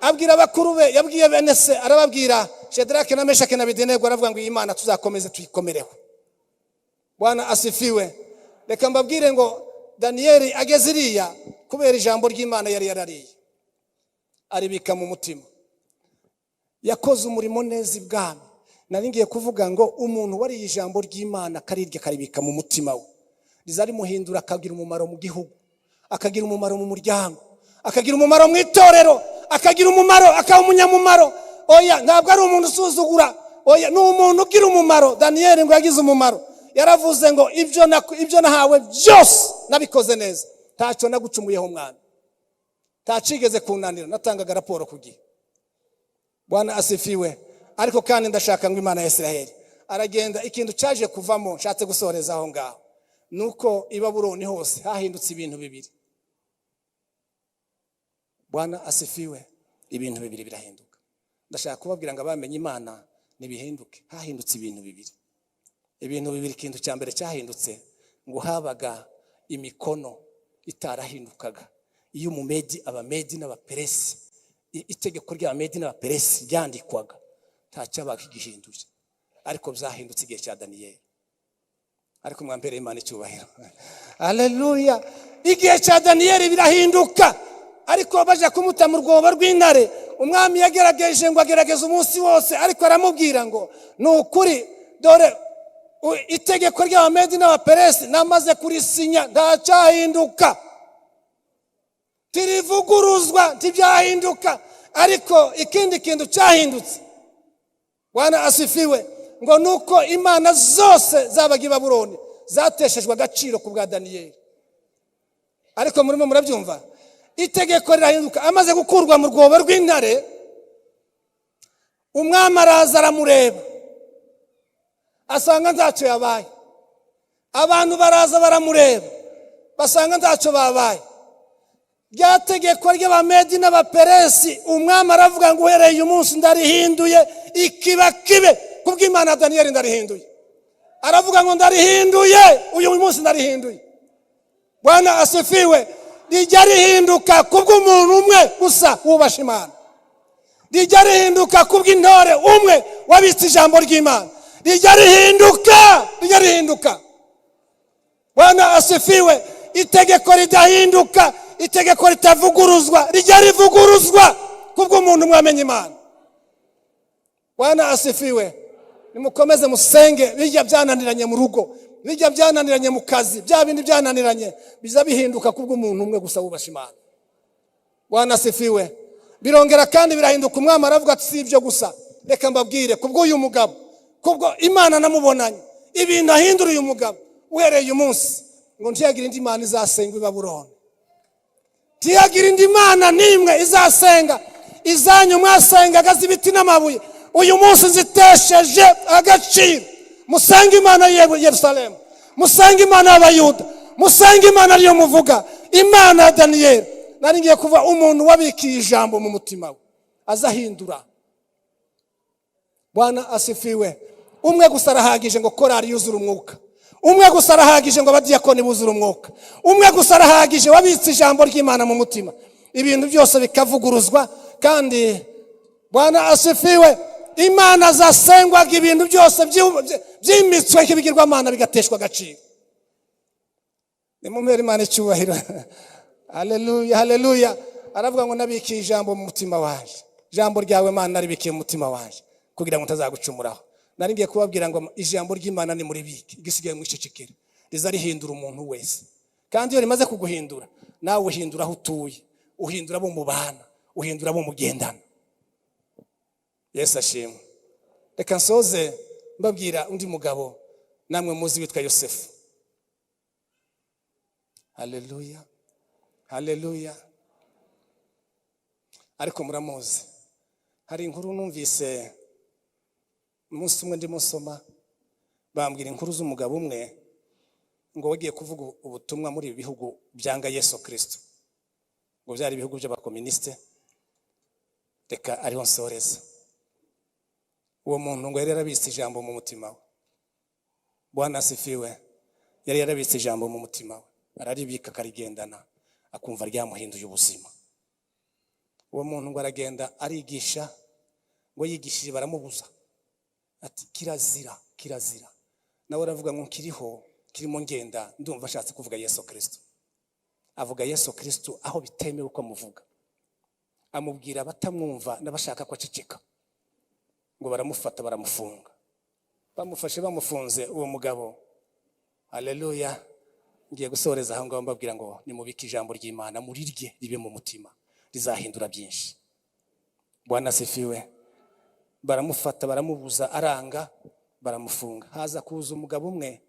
Speaker 1: Abwira abakuru be, yabwiye bene se, arababwira Shadrake na Meshake na Abedenego, aravuga ngo iyi Imana tuzakomeze tuyikomereho. Bwana asifiwe. Reka mbabwire ngo Daniel ageze iriya kubera ijambo ry'Imana yari yarariye, aribika mu mutima, yakoze umurimo neza ibwami. Nari ngiye kuvuga ngo umuntu wari ijambo ry'Imana karirya karibika mu mutima we, rizari muhindura akagira umumaro mu gihugu, akagira umumaro mu muryango, akagira umumaro mu itorero, akagira umumaro, akaba umunyamumaro. Oya, ntabwo ari umuntu usuzugura, oya, ni umuntu ugira umumaro. Daniel ngo yagize umumaro, yaravuze ngo ibyo nahawe byose nabikoze neza, ntacyo nagucumuyeho mwana, ntacigeze kunanira, natangaga raporo ku gihe. Bwana asifiwe. Ariko kandi ndashaka ngo Imana ya Isiraheli aragenda, ikintu cyaje kuvamo nshatse gusoreza aho ngaho, nuko i Babuloni hose hahindutse ibintu bibiri. Bwana asifiwe. Ibintu bibiri birahinduka. Ndashaka kubabwira ngo abamenye Imana nibihinduke, hahindutse ibintu bibiri. Ibintu bibiri, ikintu cya mbere cyahindutse ngo habaga imikono itarahindukaga. Iyo umumedi, abamedi n'abaperesi, itegeko ry'abamedi n'abaperesi ryandikwaga, ntacyabaga igihinduje. Ariko byahindutse igihe cya Daniel. Ariko mwambere Imana icyubahiro. Haleluya. Igihe cya Daniel birahinduka. Ariko baje kumuta mu rwobo rw'intare, umwami yagerageje ngo agerageze umunsi wose, ariko aramubwira ngo nukuri, dore itegeko ry'abamedi n'abaperesi namaze kurisinya, ntacyahinduka, tirivuguruzwa, ntibyahinduka. Ariko ikindi kintu cyahindutse, Bwana asifiwe, ngo nuko imana zose zabaga i Babuloni zateshejwe agaciro ku bwa Daniel. Ariko murimo murabyumva, itegeko rirahinduka. Amaze gukurwa mu rwobo rw'intare, umwami araza aramureba, asanga ntacyo yabaye. Abantu baraza baramureba, basanga ntacyo babaye. Rya tegeko ry'abamedi n'abaperesi, umwami aravuga ngo uhereye uyu munsi ndarihinduye, ikiba kibe. Kubw'Imana Daniel ndarihinduye. Aravuga ngo ndarihinduye, uyu munsi ndarihinduye. Bwana asifiwe. Rijya rihinduka kubw'umuntu umwe gusa wubasha Imana. Rijya rihinduka kubw'intore umwe wabitse ijambo ry'Imana. Rijya rihinduka. Bwana asifiwe. Itegeko ridahinduka, itegeko ritavuguruzwa, rijya rivuguruzwa kubw'umuntu umwe wamenye Imana. Bwana asifiwe. Nimukomeze musenge, bijya byananiranye mu rugo, bijya byananiranye mu kazi, bya bindi byananiranye biza bihinduka kubw'umuntu umwe gusa wubasha Imana. Bwana asifiwe. Birongera kandi birahinduka. Umwami aravuga ati si ibyo gusa, reka mbabwire kubw'uyu mugabo, kubwo Imana namubonanye, ibintu ahindura uyu mugabo. Uhereye uyu munsi ngo ntiyagira indi Imana izasenga i Babuloni, ntiyagira indi Imana n'imwe izasenga. Izanyu mwasengaga z'ibiti n'amabuye, uyu munsi zitesheje agaciro. Musenge Imana ya Yerusalemu, musenge Imana y'Abayuda, musenge Imana ariyo muvuga, Imana ya Daniel. Nari ngiye kuva umuntu wabikiye ijambo mu mutima we azahindura. Bwana asifiwe. Umwe gusa arahagije ngo korari yuzura umwuka, umwe gusa arahagije ngo abadiyakoni buzura umwuka, umwe gusa arahagije wabitse ijambo ry'Imana mu mutima, ibintu byose bikavuguruzwa. Kandi Bwana asifiwe, Imana zasengwaga ibintu byose byimitswe nk'ibigirwamana bigateshwa agaciro. Nimumpere Imana icyubahiro. Haleluya, haleluya. Aravuga ngo nabikiye ijambo mu mutima waje, ijambo ryawe Mana naribikiye mu mutima waje kugira ngo ntazagucumuraho. Nari ngiye kubabwira ngo ijambo ry'Imana ni muri biki, igisigaye mu icecekere, riza rihindura umuntu wese. Kandi iyo rimaze kuguhindura, nawe uhindura aho utuye, uhindura abo mubana, uhindura abo mugendana. Yesu ashimwe. Reka nsoze mbabwira undi mugabo namwe muzi witwa Yosefu. Haleluya, haleluya. Ariko muramuzi, hari inkuru numvise umunsi umwe ndimo nsoma, bambwira inkuru z'umugabo umwe ngo wagiye kuvuga ubutumwa muri bihugu byanga Yesu Kristo, ngo byari ibihugu by'abakomuniste. Reka ariho nsoreza. uwo muntu ngo yari yarabitse ijambo mu mutima we. Bwana asifiwe. Yari yarabitse ijambo mu mutima we, araribika akarigendana, akumva ryamuhinduye ubuzima. Uwo muntu ngo aragenda arigisha, ngo yigishije baramubuza ati kirazira. Nawe aravuga ngo nkiriho, kirimo ngenda, ndumva ashatse kuvuga Yesu Kristo. Avuga Yesu Kristo aho bitemewe uko amuvuga. Amubwira batamwumva n'abashaka ko aceceka. Ngo baramufata baramufunga. Bamufashe bamufunze uwo mugabo. Haleluya. Ngiye gusoreza aho ngaho mbabwira ngo nimubike ijambo ry'Imana murirye ribe mu mutima, rizahindura byinshi. Bwana asifiwe. Baramufata baramubuza aranga, baramufunga. Haza kuza umugabo umwe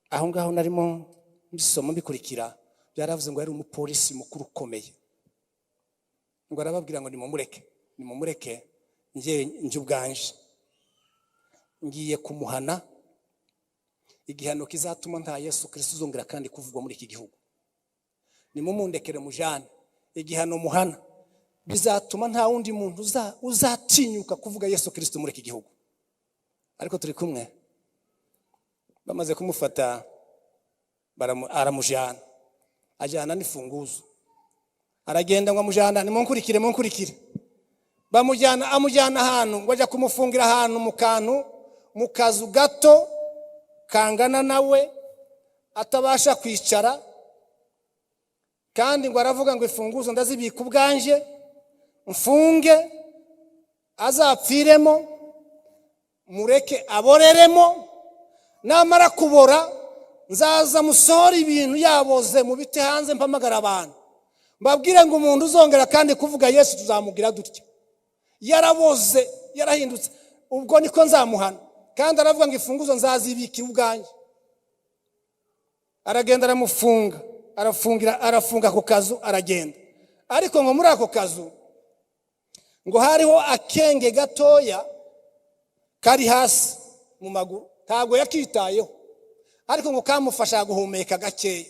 Speaker 1: aho ngaho narimo mbisoma mbikurikira, byaravuze ngo yari umupolisi mukuru ukomeye. Ngo arababwira ngo nimumureke nje ubwanje ngiye kumuhana igihano kizatuma nta Yesu Kristo uzongera kandi kuvugwa muri iki gihugu. Nimumundekere mujane, igihano muhana bizatuma nta wundi muntu uzatinyuka kuvuga Yesu Kristo muri iki gihugu. Ariko turi kumwe. Bamaze kumufata aramujana, ajana n'ifunguzo. Aragenda ngo amujana, nimunkurikire. Amujana ahantu ngo ajya kumufungira ahantu mu kazu gato kangana nawe atabasha kwicara, kandi ngo aravuga ngo ifunguzo ndazibika ubwanje, mfunge azapfiremo, mureke aboreremo, namara kubora nzaza musohora ibintu yaboze mu biti hanze mpamagara abantu mbabwire ngo umuntu uzongera kandi kuvuga Yesu tuzamugira dutya, yaraboze yarahindutse, ubwo niko nzamuhana. Kandi aravuga ngo ifunguzo nzazibikira ubwanje. Aragenda aramufunga, arafunga ku kazu aragenda. Ariko ngo muri ako kazu ngo hariho akenge gatoya kari hasi mu maguru, ntabwo yakitayeho, ariko ngo kamufasha guhumeka gakeya.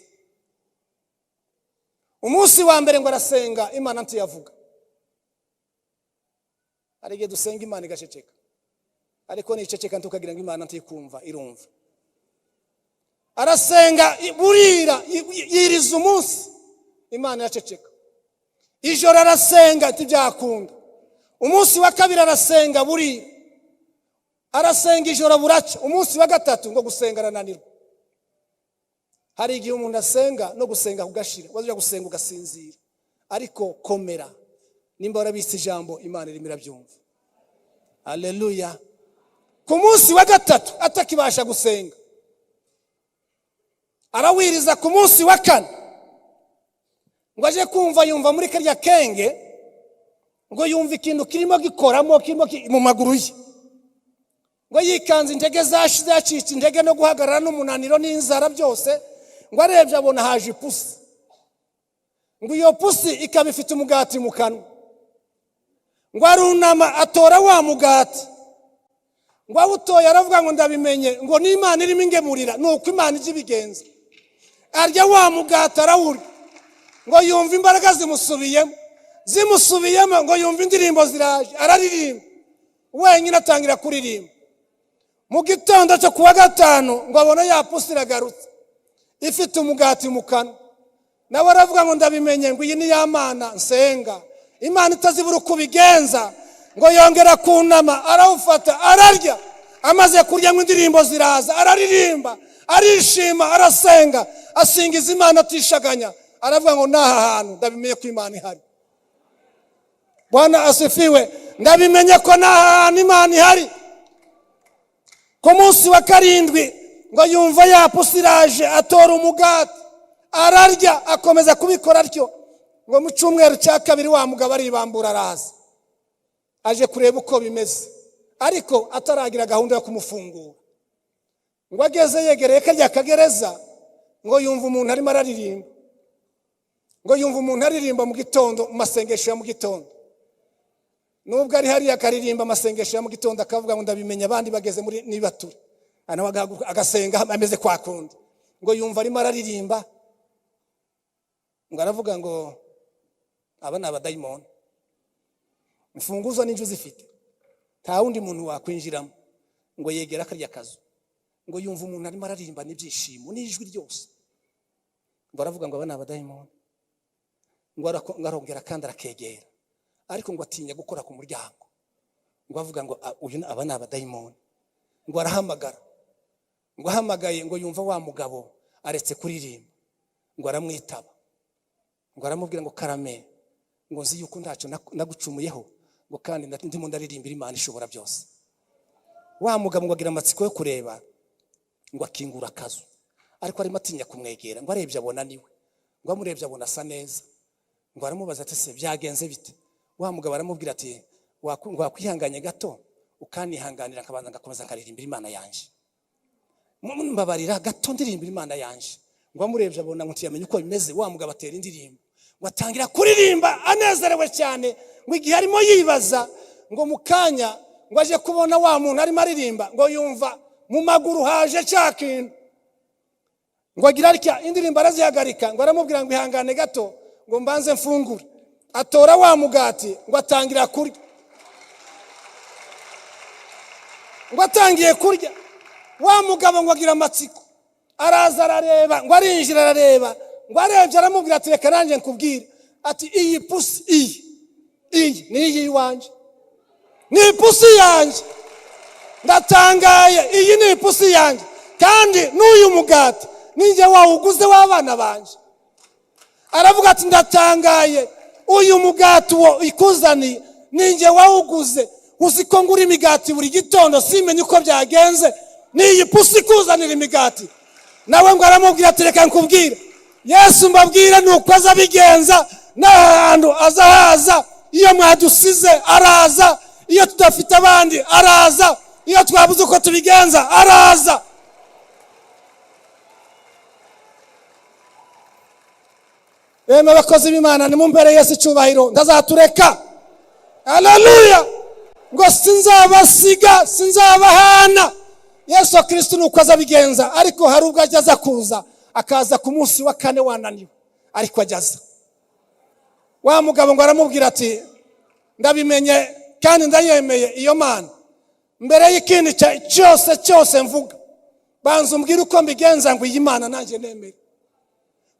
Speaker 1: Umunsi wa mbere ngo arasenga, Imana ntiyavuga. Arige dusenga Imana igaceceka, ariko niceceka ntukagira ngo Imana ntikumva, irumva. Arasenga burira yiriza umunsi, Imana yaceceka. Ijoro arasenga tibyakunda. Umunsi wa kabiri arasenga burira, arasenga ijoro buraca. Umunsi wa gatatu ngo gusenga arananirwa. Hari igihe umuntu asenga no gusenga kugashira, waje gusenga ugasinzira. Ariko komera, nimba warabise ijambo Imana irimo irabyumva. Haleluya. Ku munsi wa gatatu atakibasha gusenga, arawiriza ku munsi wa kane. Ngo aje kumva yumva muri kariya kenge, ngo yumva ikintu kirimo gikoramo mu maguru ye. Ngo yikanze intege zacitse intege no guhagarara n'umunaniro n'inzara byose. Ngo arebye abona haje ipusi. Ngo iyo pusi ikaba ifite umugati mu kanwa. Ngo arunama atora wa mugati. Ngo awutoye aravuga ngo ndabimenye, ngo n'Imana irimo ingemurira, nuko Imana ije ibigenza. Arya wa mugati arawurya. Ngo yumva imbaraga zimusubiyemo, ngo yumva indirimbo ziraje, araririmba wenyine atangira kuririmba. Mu gitondo cyo kuwa gatanu ngo abona ya pusi iragarutse ifite umugati mu kanwa. Nawe aravuga ngo ndabimenye, ngo iyi ni ya Mana nsenga, Imana itazibura kubigenza. Ngo yongera kunama arawufata ararya. Amaze kurya ngo indirimbo ziraza, araririmba, arishima, arasenga, asingiza Imana atishaganya. Aravuga ngo naha hantu ndabimenye ko Imana ihari. Bwana asifiwe. Ndabimenye ko naha hantu Imana ihari. Ku munsi wa karindwi ngo yumva ya pusi iraje, atora umugati ararya, akomeza kubikora atyo. Ngo mu cyumweru cya kabiri wa mugabo aribambura araza, aje kureba uko bimeze, ariko ataragira gahunda yo kumufungura. Ngo ageze yegereye kajya kagereza, ngo yumva umuntu arimo araririmba. Ngo yumva umuntu aririmba mu gitondo, mu masengesho ya mu gitondo. Nubwo ari hariya akaririmba amasengesho ya mu gitondo, akavuga ngo ndabimenya abandi bageze muri Niba turi. Anawe agasenga ameze kwa kundi. Ngo yumva arimo araririmba. Ngo aravuga ngo aba ni abadayimoni. Imfunguzo n'inju zifite, nta wundi muntu wakwinjiramo ngo yegera akarya kazu ngo yumva umuntu arimo aririmba n'ibyishimo n'ijwi ryose, ngo aravuga ngo aba ni abadayimoni, ngo arongera kandi arakegera, ariko ngo atinya gukora ku muryango, ngo avuga ngo aba ni abadayimoni, ngo arahamagara, ngo ahamagaye ngo yumva wa mugabo aretse kuririmba, ngo aramwitaba, ngo aramubwira ngo karame, ngo nzi yuko ntacyo nagucumuyeho, ngo kandi ndimo ndaririmbira Imana ishobora byose. Wa mugabo ngo agira amatsiko yo kureba, ngo akingura akazu, ariko arimo atinya kumwegera, ngo arebye abona niwe, ngo amurebye abona asa neza, ngo aramubaza ati se byagenze bite? Wa mugabo aramubwira ati wakwihanganye gato ukanihanganira akabanza ngakomeza akaririmbira Imana yanje, mbabarira gato ndirimbira Imana yanje. Ngo amurebye abona ngo ntiyamenye uko bimeze. Wa mugabo atera indirimbo, ngo atangira kuririmba anezerewe cyane, ngo igihe arimo yibaza, ngo mukanya ngo aje kubona wa muntu arimo aririmba, ngo yumva mu maguru haje cyakintu, ngo agira arya indirimbo arazihagarika, ngo aramubwira ngo ihangane gato ngo mbanze mfungure. Atora wa mugati ngo atangira kurya, ngo atangiye kurya. Wa mugabo ngo agira amatsiko, araza arareba, ngo arinjira arareba, ngo arebye aramubwira ati reka nanjye nkubwire, ati iyi pusi iyi ni iyi iwanje, ni pusi yanjye, ndatangaye, iyi ni pusi yanjye, kandi n'uyu mugati ninjye wawuguze w'abana banje. Aravuga ati ndatangaye, uyu mugati wo ikuzaniye ninjye wawuguze, uzi ko ngura imigati buri gitondo simenye uko byagenze, n'iyi pusi ikuzanira imigati. Nawe ngo aramubwira ati reka nkubwire, Yesu mbabwira nuko aza bigenza, n'ahantu azahaza, iyo mwadusize araza, iyo tudafite abandi araza, iyo twabuze uko tubigenza araza. Eme abakozi b'Imana nimumbere Yesu icyubahiro, ndazatureka. Haleluya. Ngo sinzabasiga, sinzabahana. Yesu Kristo nuko aza bigenza, ariko hari ubwo ajyaza kuza, akaza ku munsi wa kane wananiwe, ariko ajyaza. Wa mugabo ngo aramubwira ati ndabimenye kandi ndayemeye iyo Mana, mbere y'ikindi cyose mvuga banza umbwire uko mbigenza ngo iyi Mana nanjye nemeye.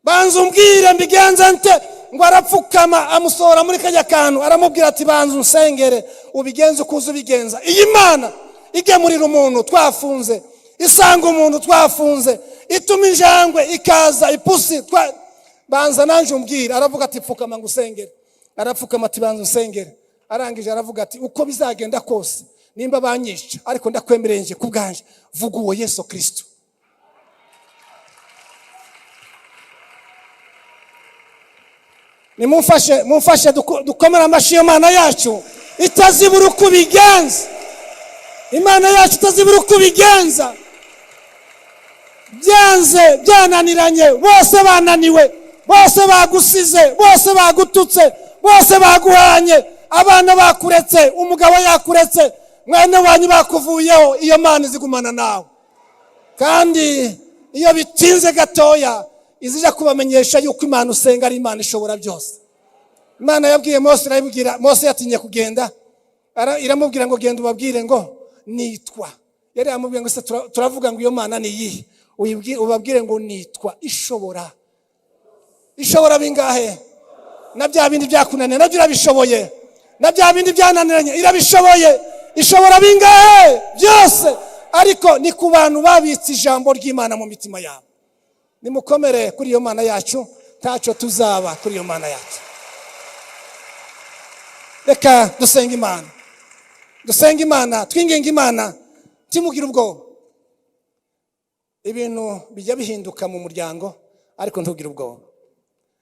Speaker 1: Banza umbwire mbigenza nte. Ngo arapfukama amusohora muri kajya kantu, aramubwira ati banza unsengere ubigenze uko ubigenza. Iyi Mana igemurira umuntu twafunze, isanga umuntu twafunze, ituma injangwe ikaza ipusi banza nanjye umbwire. Aravuga ati pfukama ngo usengere. Arapfukama ati banza unsengere. Arangije aravuga ati uko bizagenda kose nimba banyica, ariko ndakwemereye nje kubwanje, vuga uwo Yesu Kristo. Ni mumfashe dukomera amashyi Imana yacu itazibura uko bigenza. Imana yacu itazibura uko bigenza. Byanze byananiranye, bose bananiwe, bose bagusize, bose bagututse, bose baguhanye, abana bakuretse, umugabo yakuretse, mwene wanyu bakuvuyeho, iyo Mana izigumana nawe. Kandi iyo bitinze gatoya izija kubamenyesha yuko Imana usenga ari Imana ishobora byose. Imana yabwiye Mose, irabibwira Mose yatinye kugenda, iramubwira ngo genda ubabwire ngo nitwa. Yari amubwiye ngo se turavuga ngo iyo Mana ni yihe? Ubabwire ngo nitwa ishobora. Ishobora bingahe? Na bya bindi byakunaniye nabyo irabishoboye, na bya bindi byananiranye irabishoboye. Ishobora bingahe? Byose. Ariko ni ku bantu babitse ijambo ry'Imana mu mitima yabo. Nimukomere kuri iyo Mana yacu, ntacyo tuzaba kuri iyo Mana yacu. Reka dusenga Imana, dusenga Imana, twinginga Imana, timugira ubwoba. Ibintu bijya bihinduka mu muryango, ariko ntugire ubwoba.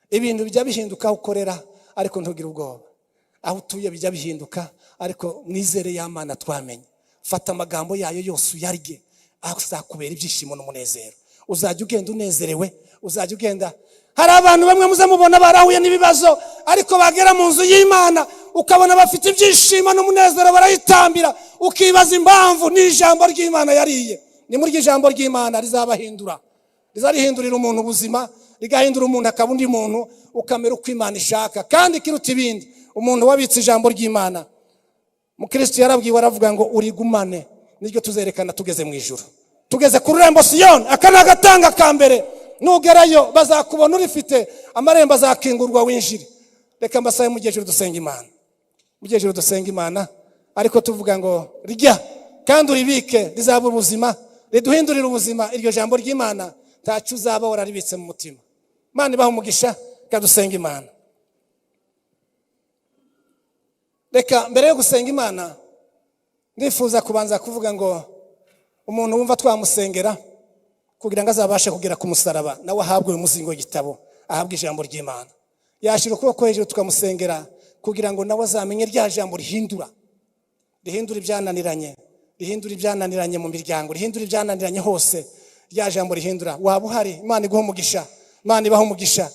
Speaker 1: Ibintu bijya bihinduka aho ukorera, ariko ntugire ubwoba. Aho utuye bijya bihinduka, ariko mwizere ya Mana twamenye. Fata amagambo yayo yose uyarye, azakubera ibyishimo n'umunezero. Uzajya ugenda unezerewe, uzajya ugenda. Hari abantu bamwe muze mubona barahuye n'ibibazo, ariko bagera mu nzu y'Imana ukabona bafite ibyishimo n'umunezero, barayitambira, ukibaza impamvu. Ni ijambo ry'Imana yariye. Ni muri ijambo ry'Imana rizabahindura, rizarihindurira umuntu ubuzima, rigahindura umuntu akaba undi muntu, ukamera uko Imana ishaka. Kandi kiruta ibindi, umuntu wabitse ijambo ry'Imana Mukristo yarabwiwe aravuga ngo urigumane niryo tuzerekana tugeze mu ijuru. Tugeze ku rurembo Siyoni, akana gatanga kambere. Nugerayo bazakubona urifite, amarembo azakingurwa winjire. Reka mbasaye mu gihe dusenga Imana. Mu gihe dusenga Imana, ariko tuvuga ngo rijya kandi uribike rizaba ubuzima, riduhindurira ubuzima. Iryo jambo ry'Imana tacu uzaba wararibitse mu mutima. Imana ibaha umugisha, kadusenga Imana. Reka mbere yo gusenga Imana ndifuza kubanza kuvuga ngo umuntu wumva twamusengera kugira ngo azabashe kugera ku musaraba, nawe ahabwe umuzingo w'igitabo, ahabwe ijambo ry'Imana. Yashira ukuboko hejuru tukamusengera kugira ngo nawe azamenye rya jambo rihindura ibyananiranye mu miryango, rihindura ibyananiranye hose. Rya jambo rihindura. Waba uhari, Imana iguhe umugisha, Imana ibaha umugisha.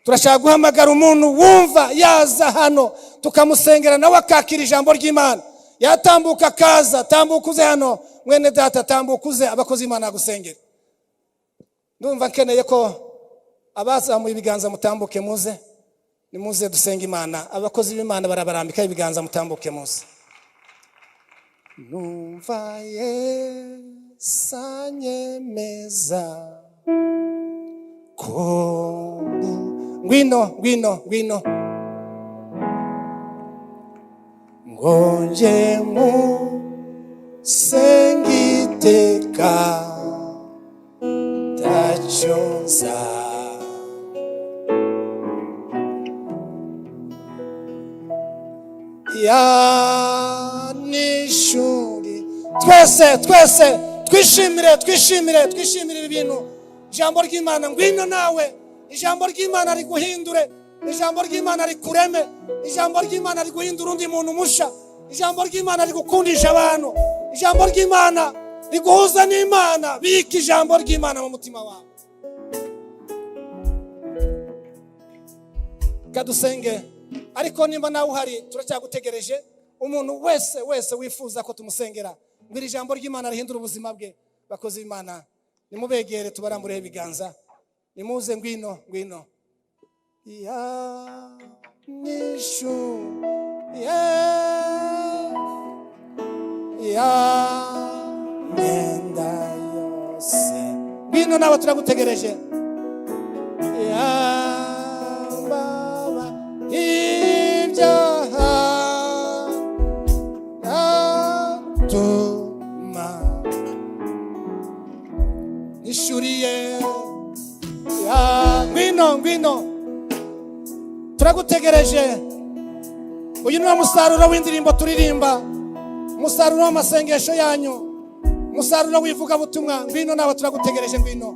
Speaker 1: Turashaka guhamagara umuntu wumva yaza hano tukamusengera nawe akakira ijambo ry'Imana. Yatambuka kaza, tambuka uze hano mwene data, tambuka uze abakozi Imana gusengera. Ndumva nkeneye ko abazamuye ibiganza mutambuke muze, nimuze dusenga Imana. Abakozi b'Imana barabarambika ibiganza mutambuke muze. Numva yesanyemeza ko ngwino ngonje mu sengiteka tachonza ya nishuri. Twese twishimire ibintu. Ijambo ry'Imana ngwino nawe. Ijambo ry'Imana riguhindure, ijambo ry'Imana rikureme, ijambo ry'Imana riguhindura undi muntu musha, ijambo ry'Imana rigukundisha abantu, ijambo ry'Imana riguhuza n'Imana. Bika ijambo ry'Imana mu mutima wawe. Kadusenge. Ariko nimba nawe uhari turacyagutegereje. Umuntu wese wifuza ko tumusengera ngiri ijambo ry'Imana rihindura ubuzima bwe, bakoze Imana nimubegere tubarambureho ibiganza. Nimuze ngwino ya nishu ya nenda yose. Ngwino nawe turagutegereje. Ya baba ibyaha natuma nishuriye. Ngwino turagutegereje. Uyu ni umusaruro w'indirimbo turirimba, umusaruro w'amasengesho yanyu, umusaruro w'ivuga butumwa. Ngwino nawe turagutegereje. Ngwino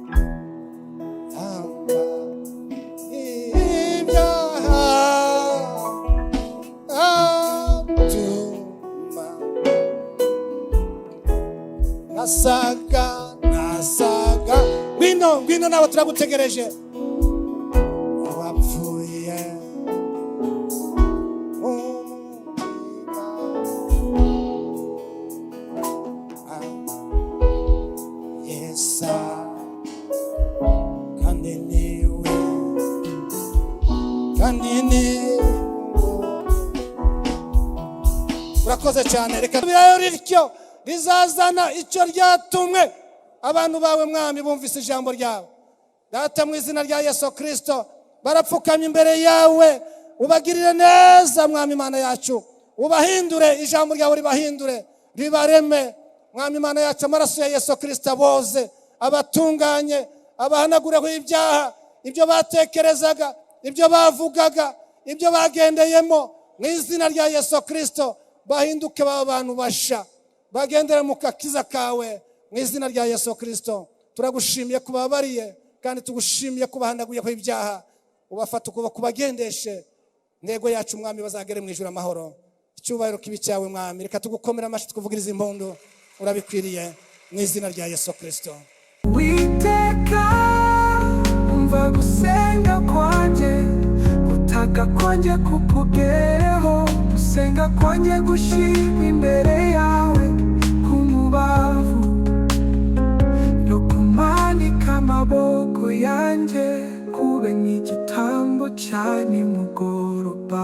Speaker 1: nasaga. Ngwino nawe turagutegereje. Wapfuye yesa kandi niwe urakoze cyane. Reka birayo rityo rizazana icyo ryatumwe abantu bawe Mwami bumvise ijambo ryawe. Data mu izina rya Yesu Kristo barapfukamye imbere yawe, ubagirire neza Mwami Imana yacu, ubahindure ijambo ryawe ribahindure ribareme Mwami Imana yacu. Amaraso ya Yesu Kristo aboze abatunganye, abahanagureho ibyaha, ibyo batekerezaga, ibyo bavugaga, ibyo bagendeyemo. Mu izina rya Yesu Kristo bahinduke baba abantu basha, bagendere mu kakiza kawe. Mu izina rya Yesu Kristo turagushimiye kubabariye, kandi tugushimiye kubahanaguye ko ibyaha, ubafata kubagendeshe ntego yacu Mwami, bazagere mu ijuru amahoro. Icyubahiro kibi cyawe Mwami, reka tugukomera amashyi tukuvugiriza impundu. Urabikwiriye mu izina rya Yesu Kristo.
Speaker 2: Witeka umva gusenga kwanje, gutaka kwanje kukugereho, gusenga kwanje gushimira